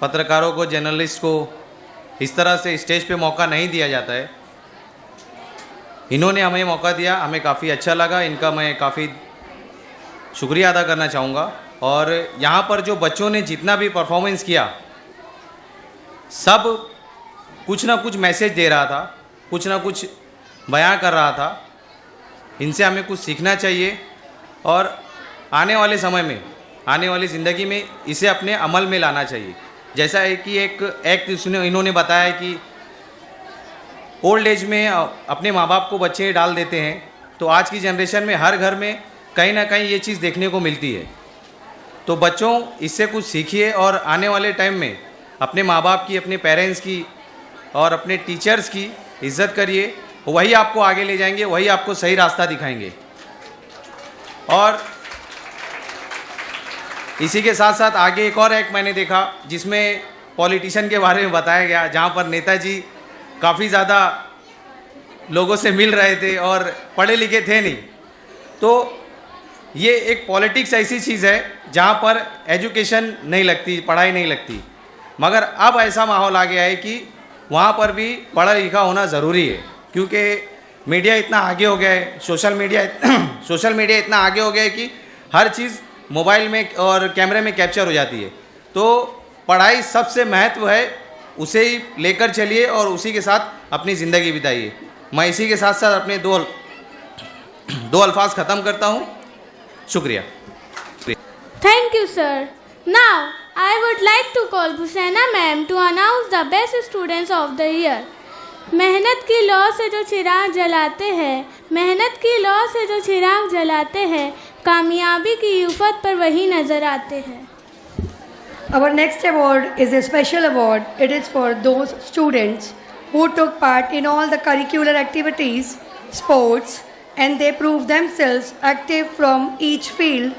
पत्रकारों को, जर्नलिस्ट को इस तरह से स्टेज पे मौका नहीं दिया जाता है। इन्होंने हमें मौका दिया, हमें काफ़ी अच्छा लगा। इनका मैं काफ़ी शुक्रिया अदा करना चाहूँगा। और यहाँ पर जो बच्चों ने जितना भी परफॉर्मेंस किया, सब कुछ ना कुछ मैसेज दे रहा था, कुछ ना कुछ बयां कर रहा था। इनसे हमें कुछ सीखना चाहिए और आने वाले समय में, आने वाली ज़िंदगी में इसे अपने अमल में लाना चाहिए। जैसा है कि एक इन्होंने बताया कि ओल्ड एज में अपने माँ बाप को बच्चे डाल देते हैं, तो आज की जनरेशन में हर घर में कहीं ना कहीं ये चीज़ देखने को मिलती है। तो बच्चों, इससे कुछ सीखिए और आने वाले टाइम में अपने माँ बाप की, अपने पेरेंट्स की और अपने टीचर्स की इज्जत करिए। वही आपको आगे ले जाएंगे, वही आपको सही रास्ता दिखाएंगे। और इसी के साथ साथ आगे एक मैंने देखा जिसमें पॉलिटिशियन के बारे में बताया गया, जहाँ पर नेताजी काफ़ी ज़्यादा लोगों से मिल रहे थे और पढ़े लिखे थे नहीं। तो ये एक पॉलिटिक्स ऐसी चीज़ है जहाँ पर एजुकेशन नहीं लगती, पढ़ाई नहीं लगती, मगर अब ऐसा माहौल आ गया है कि वहाँ पर भी पढ़ा लिखा होना ज़रूरी है, क्योंकि मीडिया इतना आगे हो गया है, सोशल मीडिया इतना आगे हो गया है कि हर चीज़ मोबाइल में और कैमरे में कैप्चर हो जाती है। तो पढ़ाई सबसे महत्व है, उसे ही लेकर चलिए और उसी के साथ अपनी ज़िंदगी बिताइए। मैं इसी के साथ साथ अपने दो अल्फाज ख़त्म करता हूँ। शुक्रिया। Thank you, sir. Now, I would like to call Busaina ma'am to announce the best students of the year. मेहनत की लौ से जो चिराग जलाते हैं, मेहनत की लौ से जो चिराग जलाते हैं, कामयाबी की युफत पर वही नजर आते हैं। Our next award is a special award. It is for those students who took part in all the curricular activities, sports, and they proved themselves active from each field.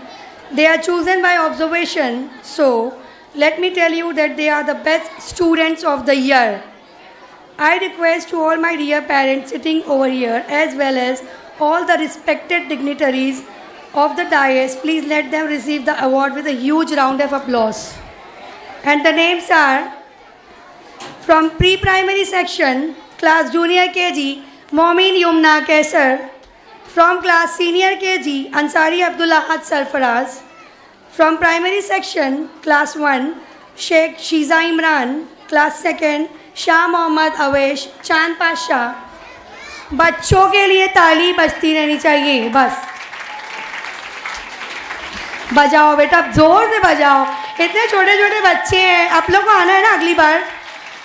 They are chosen by observation. So, let me tell you that they are the best students of the year. I request to all my dear parents sitting over here, as well as all the respected dignitaries of the dais, please let them receive the award with a huge round of applause. And the names are from pre-primary section, class junior KG, Momin Yumna Kaisar. From class senior KG, Ansari Abdullah Sarfaraz. From primary section, class 1, Sheikh Shiza Imran. Class 2nd, Shah Mohammad Awesh, Chand Pasha. बच्चों के लिए ताली बजती रहनी चाहिए बस। बजाओ बेटा, जोर से बजाओ। इतने छोटे छोटे बच्चे हैं, आप लोग को आना है ना अगली बार,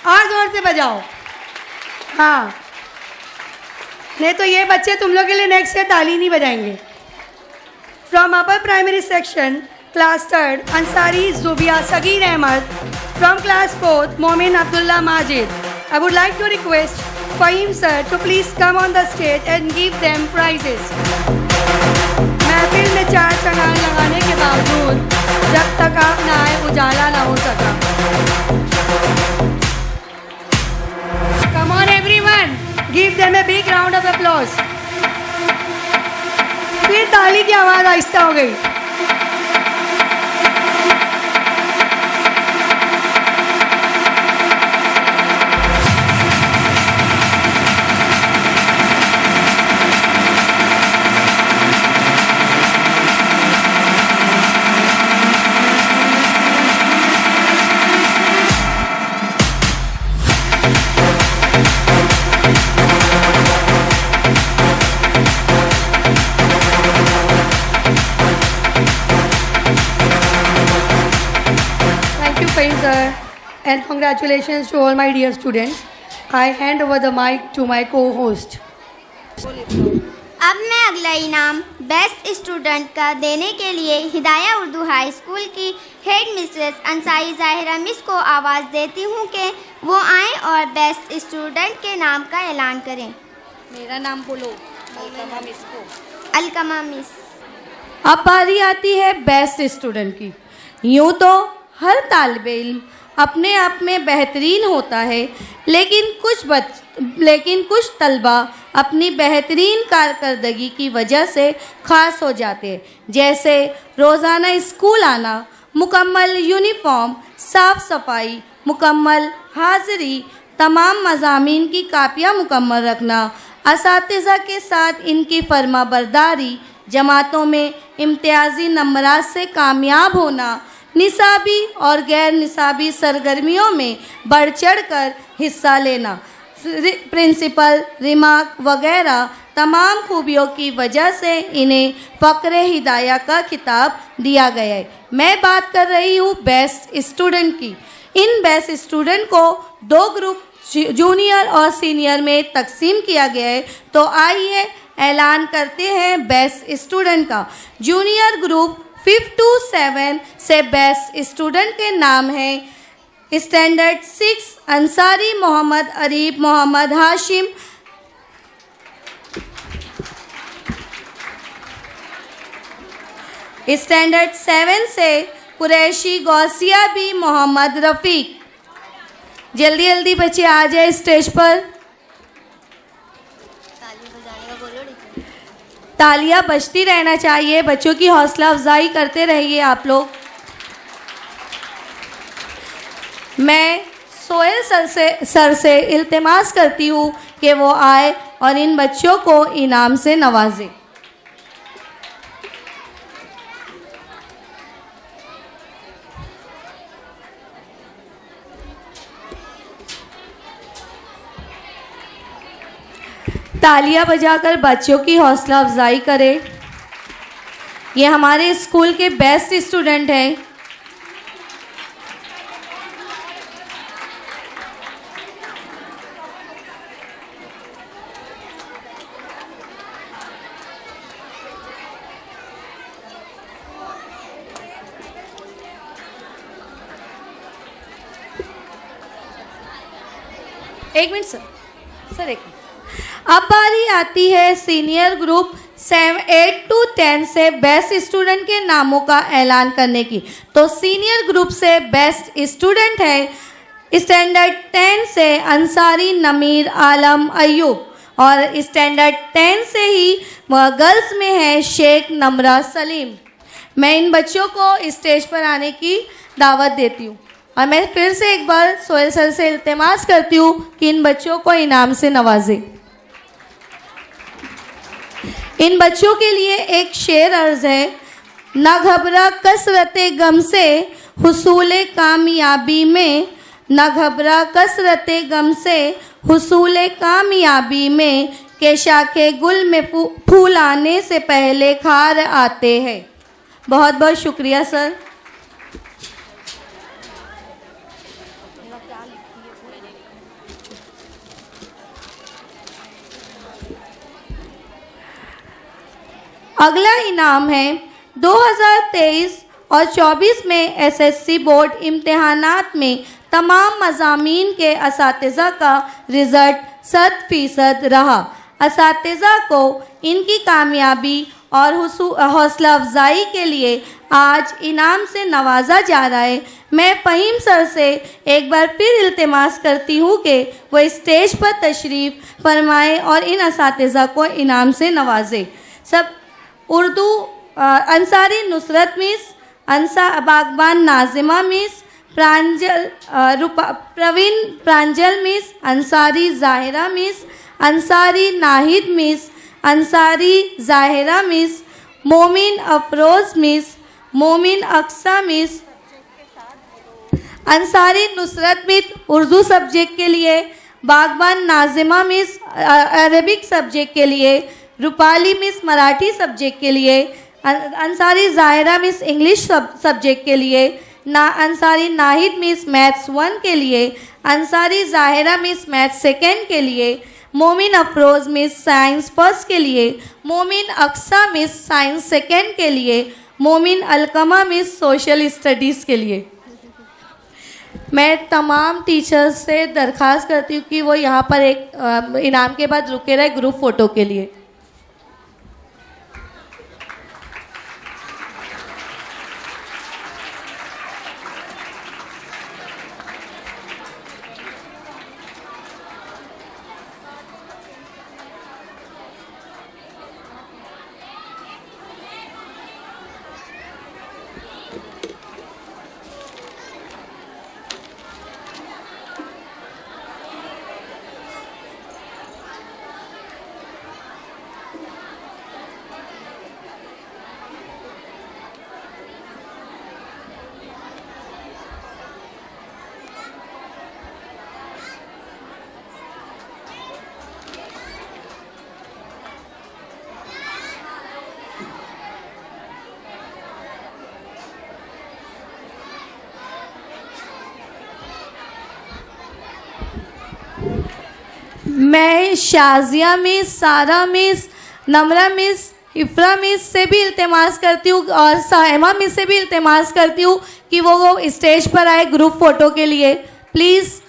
और जोर से बजाओ। हाँ, नहीं तो ये बच्चे तुम लोग के लिए नेक्स्ट ईयर ताली नहीं बजाएंगे। From upper primary section, class 3rd, Ansari Zubiya Sagir Ahmad. From class 4th, Momin Abdullah Majid. I would like to request Fahim sir to please come on the stage and give them prizes. महफिल में 4 चंगान लगाने के बावजूद जब तक आप ना आए उजाला ना हो सका। Come on everyone, give them a big round of applause. फिर ताली की आवाज़ आहिस्ता हो गई। Sir, and congratulations to all my dear students. I hand over the mic to my co-host. अब मैं अगला इनाम बेस्ट स्टूडेंट का देने के लिए हिदाया उर्दू हाई स्कूल की head mistress Ansari Zahira miss को आवाज़ देती हूँ कि वो आएँ और बेस्ट स्टूडेंट के नाम का ऐलान करें। मेरा नाम बोलो। अलकमा मिस को। अलकमा मिस। अब बारी आती है बेस्ट स्टूडेंट की। यूँ तो हर तालिबे इल्म अपने आप में बेहतरीन होता है, लेकिन कुछ तलबा अपनी बेहतरीन कारकर्दगी की वजह से ख़ास हो जाते हैं, जैसे रोज़ाना स्कूल आना, मुकम्मल यूनिफॉर्म, साफ़ सफाई, मुकम्मल हाज़िरी, तमाम मज़ामीन की कापियाँ मुकम्मल रखना, असातिज़ा के साथ इनकी फर्माबरदारी, जमातों में इम्तियाज़ी नंबरात से कामयाब होना, निसाबी और गैर निसाबी सरगर्मियों में बढ़ चढ़ कर हिस्सा लेना, प्रिंसिपल रिमार्क वगैरह तमाम खूबियों की वजह से इन्हें फ़क्र हिदाया का खिताब दिया गया है। मैं बात कर रही हूँ बेस्ट स्टूडेंट की। इन बेस्ट स्टूडेंट को 2 ग्रुप जूनियर और सीनियर में तकसीम किया गया है। तो आइए ऐलान करते हैं बेस्ट स्टूडेंट का। जूनियर ग्रुप 5 to 7 से बेस्ट स्टूडेंट के नाम हैं स्टैंडर्ड 6 अंसारी मोहम्मद अरीब मोहम्मद हाशिम, स्टैंडर्ड 7 से कुरैशी गौसिया बी मोहम्मद रफ़ीक। जल्दी जल्दी बच्चे आ जाए स्टेज पर। तालियां बजती रहना चाहिए, बच्चों की हौसला अफजाई करते रहिए आप लोग। मैं सोहेल सर से इल्तिमास करती हूँ कि वो आए और इन बच्चों को इनाम से नवाजें। तालियां बजाकर बच्चों की हौसला अफजाई करें। ये हमारे स्कूल के बेस्ट स्टूडेंट हैं। एक मिनट सर एक मिनट। अब बारी आती है सीनियर ग्रुप 8 to 10 से बेस्ट स्टूडेंट के नामों का ऐलान करने की। तो सीनियर ग्रुप से बेस्ट स्टूडेंट है स्टैंडर्ड 10 से अंसारी नमीर आलम अयूब, और स्टैंडर्ड 10 से ही गर्ल्स में है शेख नमरा सलीम। मैं इन बच्चों को स्टेज पर आने की दावत देती हूँ और मैं फिर से एक बार सोहेल सर से इल्तिमास करती हूँ कि इन बच्चों को इनाम से नवाजें। इन बच्चों के लिए एक शेर अर्ज है। न घबरा कसरत गम से हुसूल कामयाबी में, न घबरा कसरत गम से हुसूल कामयाबी में, के शाखे गुल में फूल आने से पहले खार आते हैं। बहुत बहुत शुक्रिया सर। अगला इनाम है 2023 और 24 में एसएससी बोर्ड इम्तिहानात में तमाम मज़ामीन के असातिज़ा का रिज़ल्ट 100% रहा। असातिज़ा को इनकी कामयाबी और हौसला अफजाई के लिए आज इनाम से नवाजा जा रहा है। मैं फ़हीम सर से एक बार फिर इल्तिमास करती हूँ कि वो स्टेज पर तशरीफ़ फरमाएँ और इन असातिज़ा को इनाम से नवाजें। सब Urdu Ansari Nusrat miss, Bagban Nazima miss, Praveen Pranjal miss, Ansari Zahira miss, Ansari Nahid miss, Ansari Zahira miss, Momin Afroz miss, Momin Aqsa miss, Ansari Nusrat miss Urdu subject के लिए, बागबान नाजिमा मिस अरबिक सब्जेक्ट के लिए, रूपाली मिस मराठी सब्जेक्ट के लिए, Ansari Zahira miss English subject के लिए, अंसारी नाहिद मिस मैथ्स 1 के लिए, अंसारी ज़ाहिरा मिस मैथ्स 2 के लिए, मोमिन अफरोज़ मिस साइंस 1 के लिए, मोमिन अक्सा मिस साइंस 2 के लिए, मोमिन अलकमा मिस सोशल स्टडीज़ के लिए। मैं तमाम टीचर्स से दरख्वास्त करती हूँ कि वो यहाँ पर एक इनाम के बाद रुके रहे ग्रुप फ़ोटो के लिए। मैं शाजिया मिस, सारा मिस, नमरा मिस, इफ्रा मिस से भी इल्तिमास करती हूँ और साइमा मिस से भी इल्तिमास करती हूँ कि वो स्टेज पर आए ग्रुप फ़ोटो के लिए प्लीज़।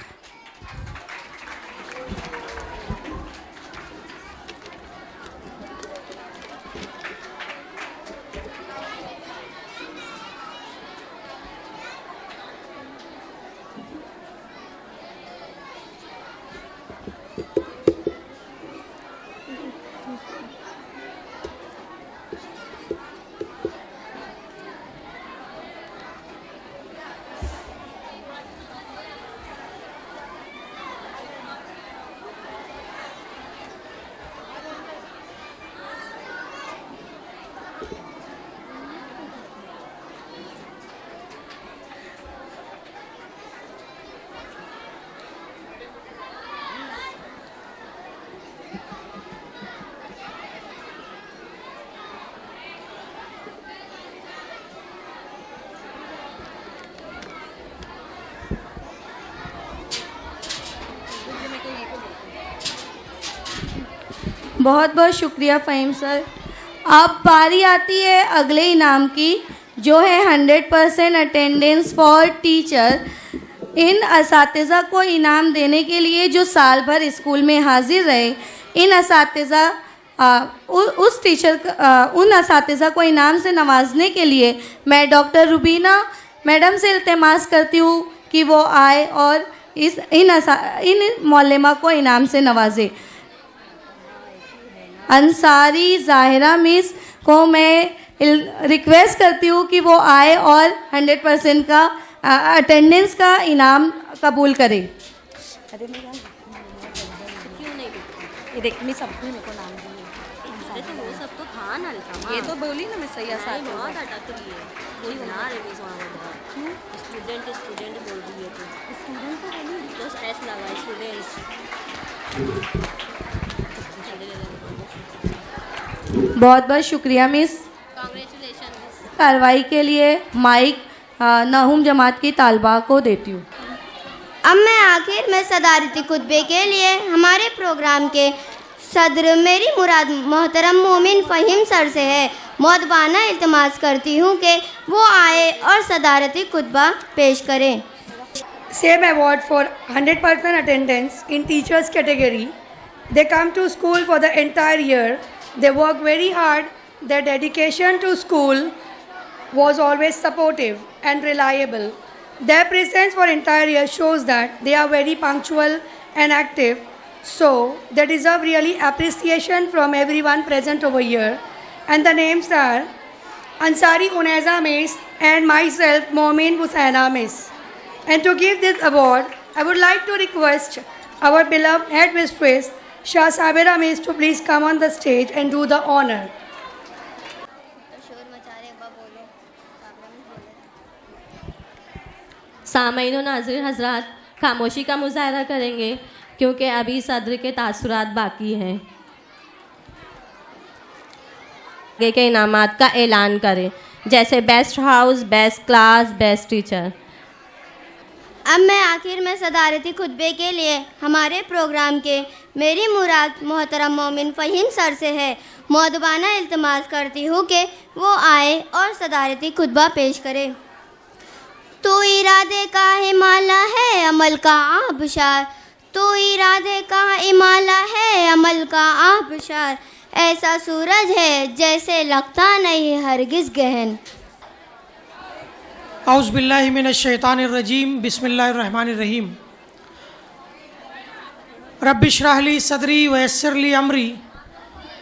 बहुत बहुत शुक्रिया फ़हीम सर। अब बारी आती है अगले इनाम की, जो है 100% अटेंडेंस फॉर टीचर। इन असातिज़ा को इनाम देने के लिए जो साल भर स्कूल में हाजिर रहे, इन असातिज़ा उन असातिज़ा को इनाम से नवाजने के लिए मैं डॉक्टर रुबीना मैडम से इल्तिमास करती हूँ कि वो आए और इन मौलमा को इनाम से नवाजे। अंसारी ज़ाहिरा मिस को मैं रिक्वेस्ट करती हूँ कि वो आए और 100% का अटेंडेंस का इनाम कबूल करें। अरे क्यों नहीं ये देख मैं सबने मेरे को नाम दिए। अरे तो वो सब तो था ना अलका, ये तो बोली ना मैं सही आसा बहुत अटक रही है कोई बना रही है क्यों स्टूडेंट बोल रही है तो स्टूडेंट तो नहीं तो स्ट्रेस लगा स्टूडेंट्स। बहुत बहुत शुक्रिया मिस। कार्रवाई के लिए माइक नहुम जमात की तालबा को देती हूँ। अब मैं आखिर में सदारती खुतबे के लिए हमारे प्रोग्राम के सदर मेरी मुराद मोहतरम मोमिन फ़हीम सर से है। मौदबाना इल्तिमास करती हूँ कि वो आए और सदारती खुतबा पेश करें। Same award for 100% attendance in teachers category. They come to school for the entire year. They work very hard. Their dedication to school was always supportive and reliable. Their presence for entire year shows that they are very punctual and active. So they deserve really appreciation from everyone present over here. And the names are Ansari Unaiza Miss and myself Momin Busaina Miss. And to give this award, I would like to request our beloved headmistress Shah Sabira Miss to please come on the stage and do the honor. सामईन व नाज़रीन हज़रात, खामोशी का मुजाहरा करेंगे क्योंकि अभी सदर के तासुरात बाकी हैं। आगे के इनामात का ऐलान करें, जैसे best house, best class, best teacher. अब मैं आखिर में सदारती खुतबे के लिए हमारे प्रोग्राम के मेरी मुराद मोहतरम मोमिन फ़हीम सर से है। मौदबाना इल्तिमास करती हूँ कि वो आए और सदारती खुतबा पेश करें। तो इरादे का हिमाला है अमल का आबशार, तो इरादे का हिमाला है अमल का आबशार, ऐसा सूरज है जैसे लगता नहीं हरगिज़ गहन। औज़ बिल्लाहि मिनश शैतानिर रजीम, बिस्मिल्लाहिर रहमानिर रहीम। रब्बि इश्रह ली सदरी व यस्सिर ली अमरी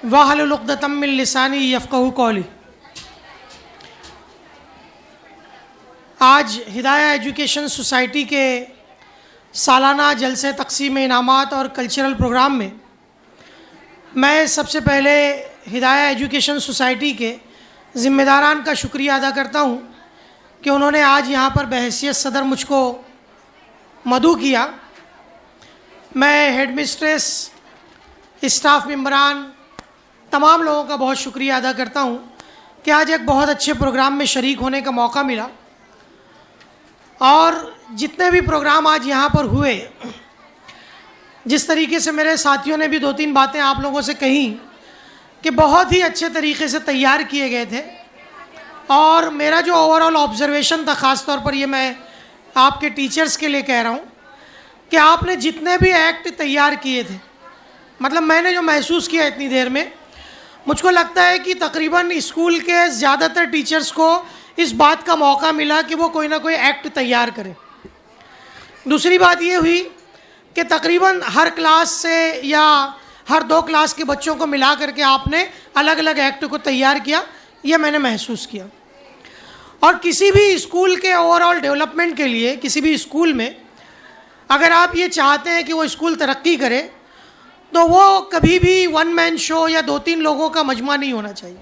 वहलुल उक़दतम मिन लिसानी यफ़क़हू क़ौली। आज हिदाया एजुकेशन सोसाइटी के सालाना जलसे तक़सीम इनामात और कल्चरल प्रोग्राम में मैं सबसे पहले हिदाया एजुकेशन सोसाइटी के ज़िम्मेदारान का शुक्रिया अदा करता हूँ कि उन्होंने आज यहाँ पर बहैसियत सदर मुझको मदऊ किया। मैं हेड मिस्ट्रेस, स्टाफ मेंबरान, तमाम लोगों का बहुत शुक्रिया अदा करता हूँ कि आज एक बहुत अच्छे प्रोग्राम में शरीक होने का मौका मिला। और जितने भी प्रोग्राम आज यहाँ पर हुए, जिस तरीके से मेरे साथियों ने भी दो तीन बातें आप लोगों से कही कि बहुत ही अच्छे तरीके से तैयार किए गए थे। और मेरा जो ओवरऑल ऑब्जर्वेशन था, ख़ास तौर पर ये मैं आपके टीचर्स के लिए कह रहा हूँ कि आपने जितने भी एक्ट तैयार किए थे, मतलब मैंने जो महसूस किया इतनी देर में, मुझको लगता है कि तकरीबन स्कूल के ज़्यादातर टीचर्स को इस बात का मौका मिला कि वो कोई ना कोई एक्ट तैयार करें। दूसरी बात ये हुई कि तकरीबन हर क्लास से या हर 2 क्लास के बच्चों को मिला करके आपने अलग अलग एक्ट को तैयार किया, ये मैंने महसूस किया। और किसी भी स्कूल के ओवरऑल डेवलपमेंट के लिए, किसी भी स्कूल में अगर आप ये चाहते हैं कि वो स्कूल तरक्की करे, तो वो कभी भी वन मैन शो या 2-3 लोगों का मजमा नहीं होना चाहिए।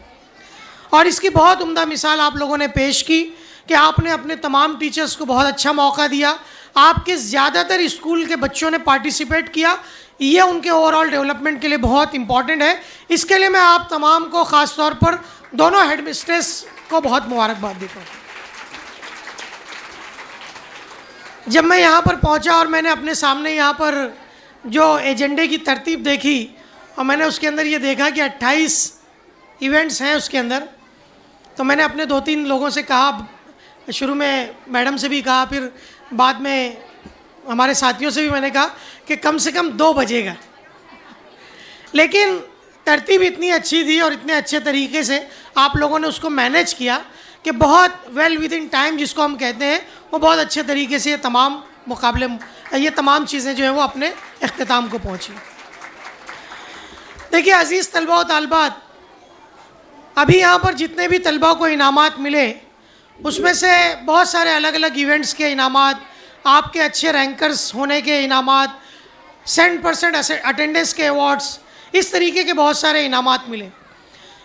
और इसकी बहुत उम्दा मिसाल आप लोगों ने पेश की कि आपने अपने तमाम टीचर्स को बहुत अच्छा मौका दिया, आपके ज़्यादातर स्कूल के बच्चों ने पार्टिसिपेट किया। ये उनके ओवरऑल डेवलपमेंट के लिए बहुत इम्पॉर्टेंट है। इसके लिए मैं आप तमाम को, ख़ास तौर पर दोनों हेड मिस्ट्रेस को बहुत मुबारकबाद देता हूँ। जब मैं यहाँ पर पहुँचा और मैंने अपने सामने यहाँ पर जो एजेंडे की तरतीब देखी और मैंने उसके अंदर ये देखा कि 28 इवेंट्स हैं उसके अंदर, तो मैंने अपने 2-3 लोगों से कहा, शुरू में मैडम से भी कहा, फिर बाद में हमारे साथियों से भी मैंने कहा कि कम से कम 2 बजेगा। लेकिन तरतीब इतनी अच्छी थी और इतने अच्छे तरीके से आप लोगों ने उसको मैनेज किया कि बहुत वेल विद इन टाइम, जिसको हम कहते हैं, वो बहुत अच्छे तरीके से ये तमाम मुकाबले, ये तमाम चीज़ें जो हैं वो अपने इख्तिताम को पहुँची। देखिए अज़ीज़ तलबा व तालिबात, अभी यहाँ पर जितने भी तलबा को इनामात मिले, उसमें से बहुत सारे अलग अलग इवेंट्स के इनामात, आपके अच्छे रैंकर्स होने के इनामात, 100% अटेंडेंस के अवार्ड्स, इस तरीके के बहुत सारे इनामात मिले।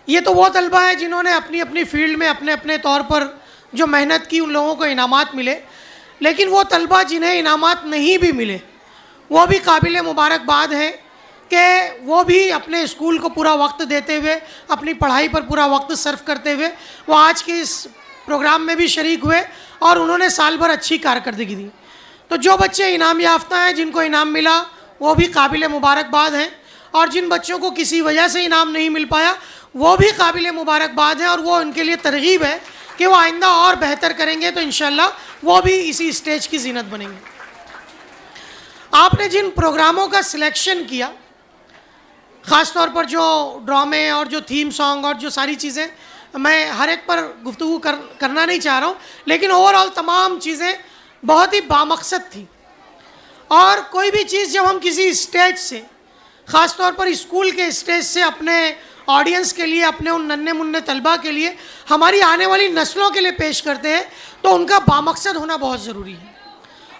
ये तो वो तलबा है जिन्होंने अपनी अपनी फील्ड में अपने अपने तौर पर जो मेहनत की, उन लोगों को इनामात मिले। लेकिन वो तलबा जिन्हें इनामात नहीं भी मिले, वो भी काबिल मुबारकबाद हैं कि वो भी अपने स्कूल को पूरा वक्त देते हुए, अपनी पढ़ाई पर पूरा वक्त सर्व करते हुए, वो आज के इस प्रोग्राम में भी शरीक हुए और उन्होंने साल भर अच्छी कारकर्दगी दी। तो जो बच्चे इनाम याफ्ता हैं, जिनको इनाम मिला, वो भी काबिल मुबारकबाद हैं, और जिन बच्चों को किसी वजह से इनाम नहीं मिल पाया वो भी काबिल मुबारकबाद हैं, और वो उनके लिए तरगीब है कि वो आइंदा और बेहतर करेंगे तो इंशाल्लाह वो भी इसी स्टेज की जीनत बनेंगे। आपने जिन प्रोग्रामों का सिलेक्शन किया, ख़ास तौर पर जो ड्रामे और जो थीम सॉन्ग और जो सारी चीज़ें, मैं हर एक पर गुफ्तगू करना नहीं चाह रहा हूँ, लेकिन ओवरऑल तमाम चीज़ें बहुत ही बामकसद थी। और कोई भी चीज़ जब हम किसी स्टेज से, ख़ास तौर पर स्कूल के स्टेज से अपने ऑडियंस के लिए, अपने उन नन्हे मुन्ने तलबा के लिए, हमारी आने वाली नस्लों के लिए पेश करते हैं, तो उनका बामकसद होना बहुत ज़रूरी है।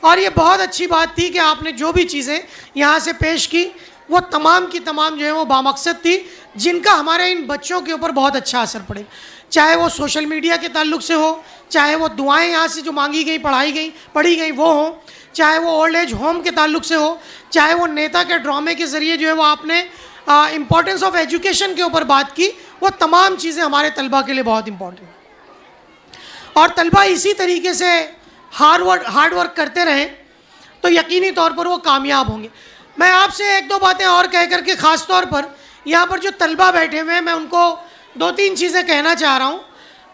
और ये बहुत अच्छी बात थी कि आपने जो भी चीज़ें यहाँ से पेश की वो तमाम की तमाम जो है वो बामकसद थी, जिनका हमारे इन बच्चों के ऊपर बहुत अच्छा असर पड़े। चाहे वो सोशल मीडिया के ताल्लुक से हो, चाहे वो दुआएं यहाँ से जो मांगी गई, पढ़ी गई वो हो, चाहे वो ओल्ड एज होम के ताल्लुक से हो, चाहे वो नेता के ड्रामे के ज़रिए जो है वो आपने इम्पोर्टेंस ऑफ एजुकेशन के ऊपर बात की, वो तमाम चीज़ें हमारे तलबा के लिए बहुत इम्पोर्टेंट हैं। और तलबा इसी तरीके से हार्ड वर्क करते रहें तो यकीनी तौर पर वो कामयाब होंगे। मैं आपसे एक दो बातें और कह करके, ख़ास तौर पर यहाँ पर जो तलबा बैठे हुए हैं, मैं उनको दो तीन चीज़ें कहना चाह रहा हूँ।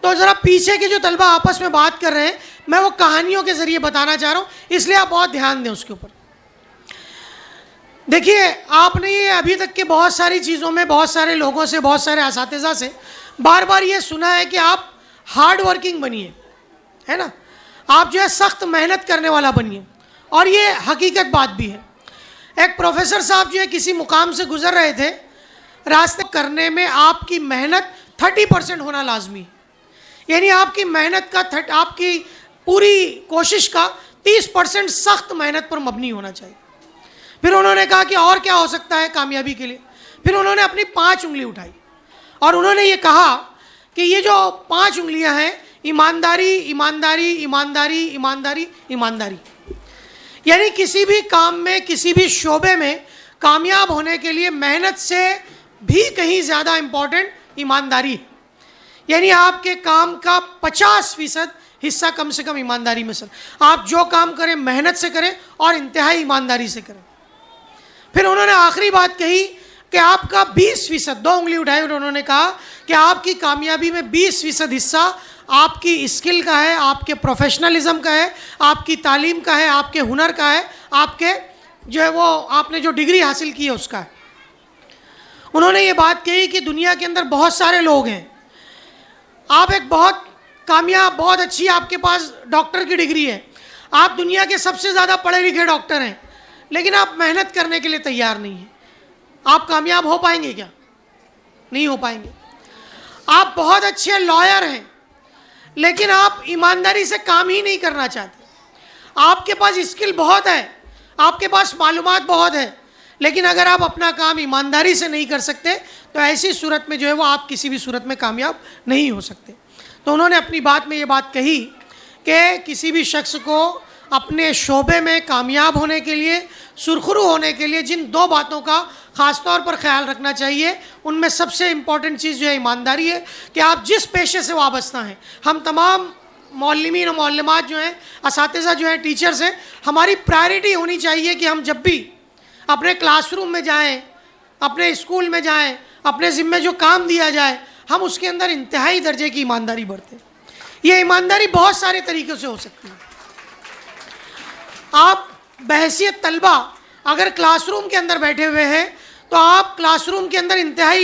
तो ज़रा पीछे के जो तलबा आपस में बात कर रहे हैं, मैं वो कहानियों के ज़रिए बताना चाह रहा हूँ, इसलिए आप बहुत ध्यान दें उसके ऊपर। देखिए, आपने ये अभी तक के बहुत सारी चीज़ों में बहुत सारे लोगों से, बहुत सारे असातिज़ा से बार बार ये सुना है कि आप हार्ड वर्किंग बनिए, है ना, आप जो है सख्त मेहनत करने वाला बनिए, और ये हकीकत बात भी है। एक प्रोफेसर साहब जो है किसी मुकाम से गुजर रहे थे, रास्ते करने में आपकी मेहनत 30% होना लाजमी है, यानी आपकी मेहनत का आपकी पूरी कोशिश का 30% सख्त मेहनत पर मबनी होना चाहिए। फिर उन्होंने कहा कि और क्या हो सकता है कामयाबी के लिए। फिर उन्होंने अपनी 5 उंगली उठाई और उन्होंने ये कहा कि ये जो 5 उंगलियां हैं, ईमानदारी, ईमानदारी, ईमानदारी, ईमानदारी, ईमानदारी, यानी किसी भी काम में, किसी भी शोबे में कामयाब होने के लिए मेहनत से भी कहीं ज़्यादा इम्पोर्टेंट ईमानदारी है। यानी आपके काम का 50% हिस्सा कम से कम ईमानदारी में सर। आप जो काम करें मेहनत से करें और इंतहाई ईमानदारी से करें। फिर उन्होंने आखिरी बात कही कि आपका 20%, 2 उंगली उठाई और उन्होंने कहा कि आपकी कामयाबी में 20% हिस्सा आपकी स्किल का है, आपके प्रोफेशनलिज्म का है, आपकी तालीम का है, आपके हुनर का है, आपके जो है वो आपने जो डिग्री हासिल की है उसका है। उन्होंने ये बात कही कि दुनिया के अंदर बहुत सारे लोग हैं, आप एक बहुत कामयाब, बहुत अच्छी आपके पास डॉक्टर की डिग्री है, आप दुनिया के सबसे ज़्यादा पढ़े लिखे डॉक्टर हैं, लेकिन आप मेहनत करने के लिए तैयार नहीं हैं, आप कामयाब हो पाएंगे क्या? नहीं हो पाएंगे। आप बहुत अच्छे लॉयर हैं, लेकिन आप ईमानदारी से काम ही नहीं करना चाहते। आपके पास स्किल बहुत है, आपके पास मालूमात बहुत है, लेकिन अगर आप अपना काम ईमानदारी से नहीं कर सकते तो ऐसी सूरत में जो है वो आप किसी भी सूरत में कामयाब नहीं हो सकते। तो उन्होंने अपनी बात में ये बात कही कि किसी भी शख्स को अपने शोबे में कामयाब होने के लिए, सुरखरू होने के लिए जिन 2 बातों का ख़ास तौर पर ख्याल रखना चाहिए, उनमें सबसे इम्पॉर्टेंट चीज़ जो है ईमानदारी है कि आप जिस पेशे से वाबस्ता हैं, हम तमाम मौलमीन और मौलमात जो हैं, असातिज़ा जो हैं, टीचर्स हैं, हमारी प्रायोरिटी होनी चाहिए कि हम जब भी अपने क्लासरूम में जाएं, अपने स्कूल में जाएं, अपने ज़िम्मे जो काम दिया जाए, हम उसके अंदर इंतहाई दर्जे की ईमानदारी बरतें। ये ईमानदारी बहुत सारे तरीक़ों से हो सकती है। आप बहैसियत तलबा अगर क्लासरूम के अंदर बैठे हुए हैं तो आप क्लासरूम के अंदर इंतहाई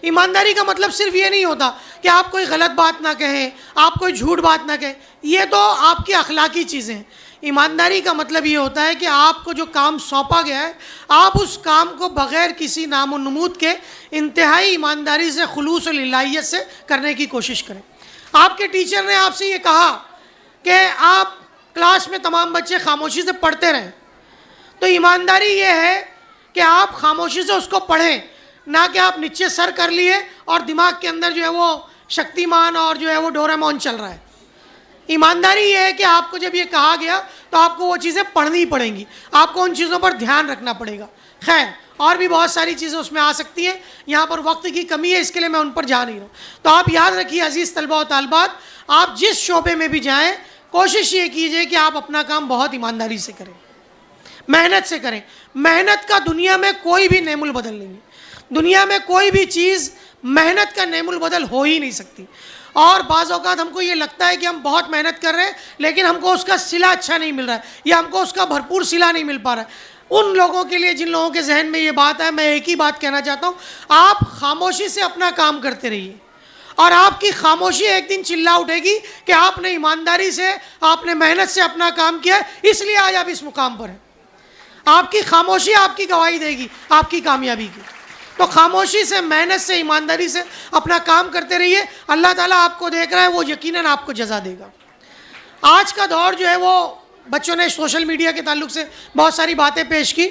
ईमानदारी का मतलब सिर्फ ये नहीं होता कि आप कोई गलत बात ना कहें, आप कोई झूठ बात ना कहें, ये तो आपकी अखलाकी चीज़ें हैं। ईमानदारी का मतलब ये होता है कि आपको जो काम सौंपा गया है, आप उस काम को बग़ैर किसी नाम और नमूद के इंतहाई ईमानदारी से, खुलूस और लिल्लाहियत से करने की कोशिश करें। आपके टीचर ने आपसे ये कहा कि आप क्लास में तमाम बच्चे खामोशी से पढ़ते रहें, तो ईमानदारी ये है कि आप खामोशी से उसको पढ़ें, ना कि आप नीचे सर कर लिए और दिमाग के अंदर जो है वो शक्तिमान और जो है वो डोरेमोन चल रहा है। ईमानदारी ये है कि आपको जब ये कहा गया तो आपको वो चीज़ें पढ़नी पड़ेंगी, आपको उन चीज़ों पर ध्यान रखना पड़ेगा। खैर, और भी बहुत सारी चीज़ें उसमें आ सकती हैं, यहाँ पर वक्त की कमी है, इसके लिए मैं उन पर जा नहीं रहा हूँ। तो आप याद रखिए अजीज़ तलबा और तालिबात, आप जिस शोबे में भी जाएं, कोशिश ये कीजिए कि आप अपना काम बहुत ईमानदारी से करें, मेहनत से करें। मेहनत का दुनिया में कोई भी नेमुल बदल नहीं है, दुनिया में कोई भी चीज़ मेहनत का नेमुल बदल हो ही नहीं सकती। और बाज़ औक़ात हमको ये लगता है कि हम बहुत मेहनत कर रहे हैं, लेकिन हमको उसका सिला अच्छा नहीं मिल रहा है, या हमको उसका भरपूर सिला नहीं मिल पा रहा है। उन लोगों के लिए जिन लोगों के जहन में ये बात है, मैं एक ही बात कहना चाहता हूँ, आप खामोशी से अपना काम करते रहिए, और आपकी खामोशी एक दिन चिल्ला उठेगी कि आपने ईमानदारी से, आपने मेहनत से अपना काम किया, इसलिए आज आप इस मुकाम पर हैं। आपकी खामोशी आपकी गवाही देगी आपकी कामयाबी की। तो खामोशी से, मेहनत से, ईमानदारी से अपना काम करते रहिए। अल्लाह ताला आपको देख रहा है, वो यकीनन आपको जज़ा देगा। आज का दौर जो है वो, बच्चों ने सोशल मीडिया के ताल्लुक से बहुत सारी बातें पेश की।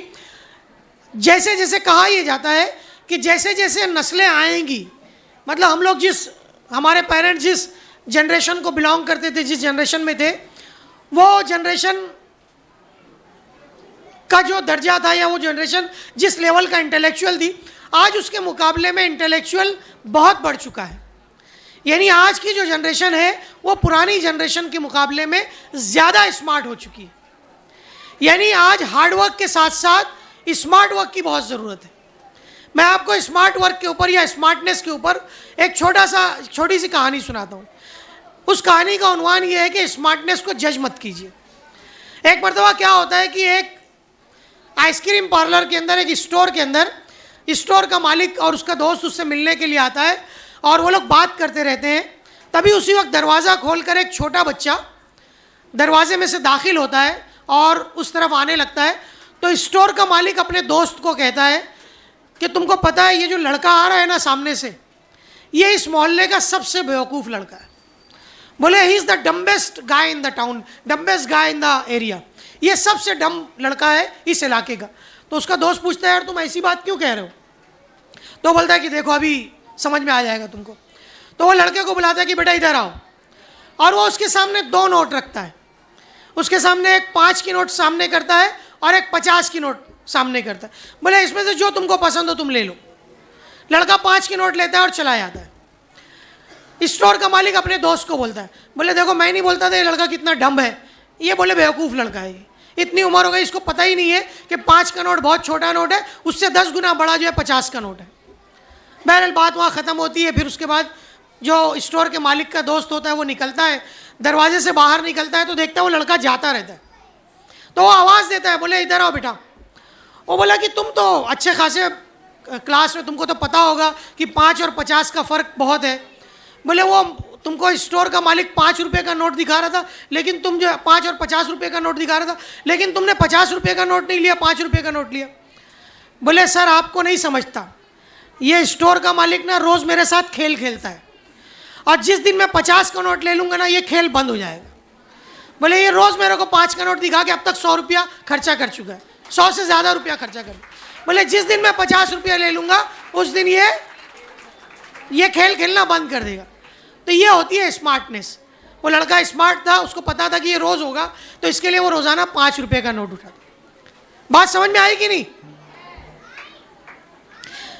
जैसे जैसे कहा यह जाता है कि जैसे जैसे नस्लें आएंगी, मतलब हम लोग हमारे पेरेंट्स जिस जनरेशन को बिलोंग करते थे, जिस जनरेशन में थे, वो जनरेशन का जो दर्जा था, या वो जनरेशन जिस लेवल का इंटेलेक्चुअल थी, आज उसके मुकाबले में इंटेलेक्चुअल बहुत बढ़ चुका है। यानी आज की जो जनरेशन है वो पुरानी जनरेशन के मुकाबले में ज़्यादा स्मार्ट हो चुकी है। यानी आज हार्ड वर्क के साथ साथ स्मार्ट वर्क की बहुत ज़रूरत है। मैं आपको स्मार्ट वर्क के ऊपर या स्मार्टनेस के ऊपर एक छोटी सी कहानी सुनाता हूँ। उस कहानी का उन्वान ये है कि स्मार्टनेस को जज मत कीजिए। एक मरतबा क्या होता है कि एक आइसक्रीम पार्लर के अंदर, एक स्टोर के अंदर, स्टोर का मालिक और उसका दोस्त उससे मिलने के लिए आता है, और वो लोग बात करते रहते हैं। तभी उसी वक्त दरवाज़ा खोलकर एक छोटा बच्चा दरवाजे में से दाखिल होता है और उस तरफ आने लगता है। तो स्टोर का मालिक अपने दोस्त को कहता है कि तुमको पता है ये जो लड़का आ रहा है ना सामने से, ये इस मोहल्ले का सबसे बेवकूफ़ लड़का है। बोले he is the dumbest guy in the town, dumbest guy in the area, ये सबसे डम लड़का है इस इलाके का। तो उसका दोस्त पूछता है यार तुम ऐसी बात क्यों कह रहे हो? तो बोलता है कि देखो अभी समझ में आ जाएगा तुमको। तो वो लड़के को बुलाता है कि बेटा इधर आओ, और वो उसके सामने 2 नोट रखता है। उसके सामने एक 5 की नोट सामने करता है और एक 50 की नोट सामने करता है। बोले इसमें से जो तुमको पसंद हो तुम ले लो। लड़का 5 की नोट लेता है और चला जाता है। स्टोर का मालिक अपने दोस्त को बोलता है, बोले देखो मैं नहीं बोलता था ये लड़का कितना डम्ब है, ये बोले बेवकूफ़ लड़का है, इतनी उम्र हो गई इसको पता ही नहीं है कि 5 का नोट बहुत छोटा नोट है, उससे 10 गुना बड़ा जो है 50 का नोट है। बहरहाल बात वहाँ ख़त्म होती है। फिर उसके बाद जो स्टोर के मालिक का दोस्त होता है वो निकलता है, दरवाजे से बाहर निकलता है तो देखता है वो लड़का जाता रहता है। तो वो आवाज़ देता है, बोले इधर आओ बेटा। वो बोला कि तुम तो अच्छे खासे क्लास में, तुमको तो पता होगा कि 5 और 50 का फ़र्क बहुत है। बोले वो तुमको स्टोर का मालिक 5 रुपये का नोट दिखा रहा था, लेकिन तुम जो 5 और 50 रुपये का नोट दिखा रहा था, लेकिन तुमने 50 रुपये का नोट नहीं लिया, 5 रुपये का नोट लिया। बोले सर आपको नहीं समझता, ये स्टोर का मालिक ना रोज़ मेरे साथ खेल खेलता है, और जिस दिन मैं 50 का नोट ले लूँगा ना ये खेल बंद हो जाएगा। बोले ये रोज़ मेरे को 5 का नोट दिखा के अब तक 100 रुपया खर्चा कर चुका है, 100 से ज़्यादा रुपया खर्चा कर। बोले जिस दिन मैं 50 रुपया ले लूँगा उस दिन ये खेल खेलना बंद कर देगा। तो ये होती है स्मार्टनेस। वो लड़का स्मार्ट था, उसको पता था कि ये रोज़ होगा, तो इसके लिए वो रोज़ाना 5 रुपये का नोट उठाता। बात समझ में आई कि नहीं?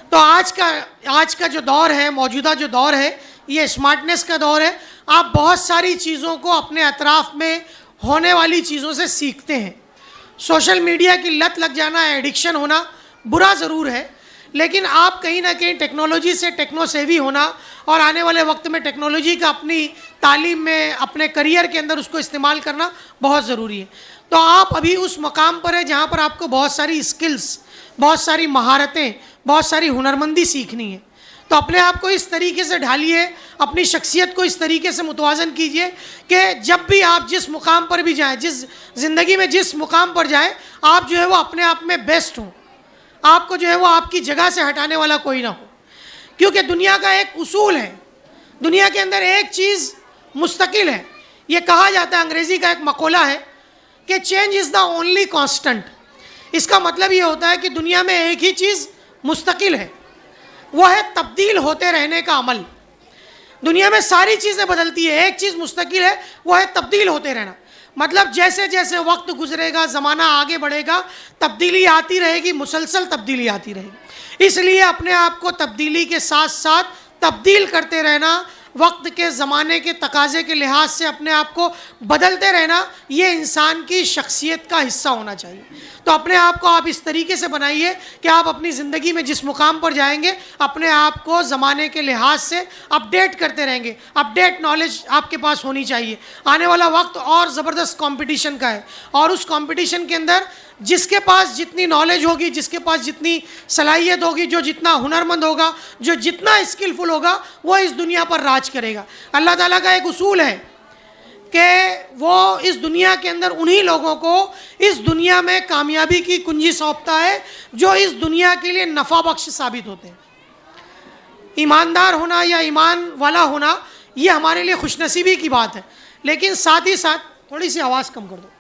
तो आज का जो दौर है, मौजूदा जो दौर है, ये स्मार्टनेस का दौर है। आप बहुत सारी चीज़ों को अपने अतराफ में होने वाली चीज़ों से सीखते हैं। सोशल मीडिया की लत लग जाना, एडिक्शन होना बुरा ज़रूर है, लेकिन आप कहीं ना कहीं टेक्नोलॉजी से टेक्नो सेवी होना और आने वाले वक्त में टेक्नोलॉजी का अपनी तालीम में, अपने करियर के अंदर उसको इस्तेमाल करना बहुत ज़रूरी है। तो आप अभी उस मकाम पर है जहाँ पर आपको बहुत सारी स्किल्स, बहुत सारी महारतें, बहुत सारी हुनरमंदी सीखनी है। तो अपने आप को इस तरीके से ढालिए, अपनी शख्सियत को इस तरीके से मुतवाज़न कीजिए कि जब भी आप जिस मुकाम पर भी जाएं, जिस ज़िंदगी में जिस मुकाम पर जाएं, आप जो है वो अपने आप में बेस्ट हों। आपको जो है वो आपकी जगह से हटाने वाला कोई ना हो। क्योंकि दुनिया का एक उसूल है, दुनिया के अंदर एक चीज़ मुस्तकिल है। ये कहा जाता है, अंग्रेज़ी का एक मक़ोला है कि change is the only constant. इसका मतलब ये होता है कि दुनिया में एक ही चीज़ मुस्तकिल है, वो है तब्दील होते रहने का अमल। दुनिया में सारी चीज़ें बदलती है, एक चीज़ मुस्तकिल है, वो है तब्दील होते रहना। मतलब जैसे जैसे वक्त गुजरेगा, ज़माना आगे बढ़ेगा, तब्दीली आती रहेगी, मुसलसल तब्दीली आती रहेगी। इसलिए अपने आप को तब्दीली के साथ साथ तब्दील करते रहना, वक्त के ज़माने के तकाजे के लिहाज से अपने आप को बदलते रहना, ये इंसान की शख्सियत का हिस्सा होना चाहिए। तो अपने आप को आप इस तरीके से बनाइए कि आप अपनी ज़िंदगी में जिस मुकाम पर जाएंगे अपने आप को ज़माने के लिहाज से अपडेट करते रहेंगे। अपडेट नॉलेज आपके पास होनी चाहिए। आने वाला वक्त और ज़बरदस्त कंपटीशन का है, और उस कंपटीशन के अंदर जिसके पास जितनी नॉलेज होगी, जिसके पास जितनी सलाहियत होगी, जो जितना हुनरमंद होगा, जो जितना स्किलफुल होगा, वो इस दुनिया पर राज करेगा। अल्लाह ताला का एक उसूल है कि वो इस दुनिया के अंदर उन्हीं लोगों को इस दुनिया में कामयाबी की कुंजी सौंपता है जो इस दुनिया के लिए नफ़ा बख्श साबित होते हैं। ईमानदार होना या ईमान वाला होना ये हमारे लिए खुशनसीबी की बात है, लेकिन साथ ही साथ थोड़ी सी आवाज़ कम कर दो।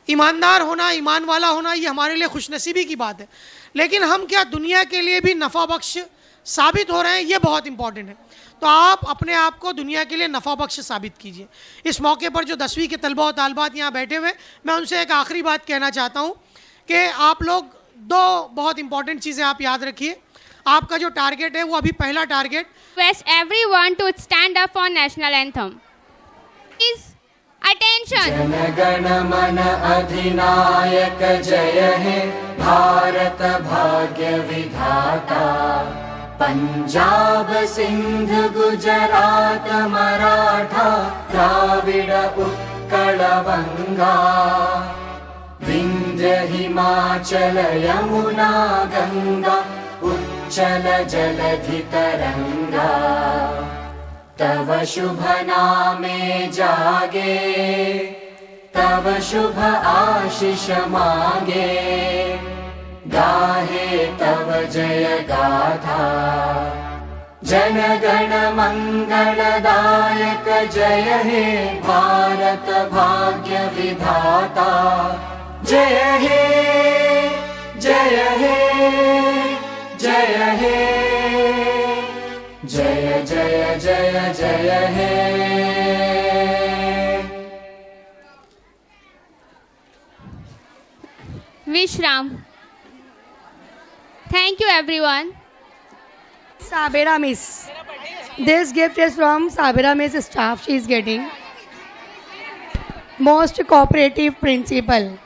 ईमानदार होना, ईमान वाला होना ये हमारे लिए खुशनसीबी की बात है, लेकिन हम क्या दुनिया के लिए भी नफ़ा बख्श साबित हो रहे हैं, ये बहुत इंपॉर्टेंट है। तो आप अपने आप को दुनिया के लिए नफ़ा बख्श साबित कीजिए। इस मौके पर जो 10वीं के तलबा और तालिबात यहाँ बैठे हुए, मैं उनसे एक आखिरी बात कहना चाहता हूँ कि आप लोग दो बहुत इंपॉर्टेंट चीज़ें आप याद रखिए। आपका जो टारगेट है वो अभी पहला target, Request everyone to stand up for national anthem. Please, attention. जनगण मन अधिनायक जय हे भारत भाग्य विधाता, पंजाब सिंध गुजरात मराठा द्राविड उत्कल बंगा, विंध्य हिमाचल यमुना गंगा उच्चल जलधि तरंगा, तव शुभ नामे जागे तव शुभ आशीष मांगे, गाहे तव जय गाथा, जन गण मंगलदायक जय हे भारत भाग्य विधाता, जय हे जय हे जय हे जय जय जय जय हे। Vishram. Thank you everyone. Sabira Miss. This gift is from Sabira Miss staff. She is getting most cooperative principal.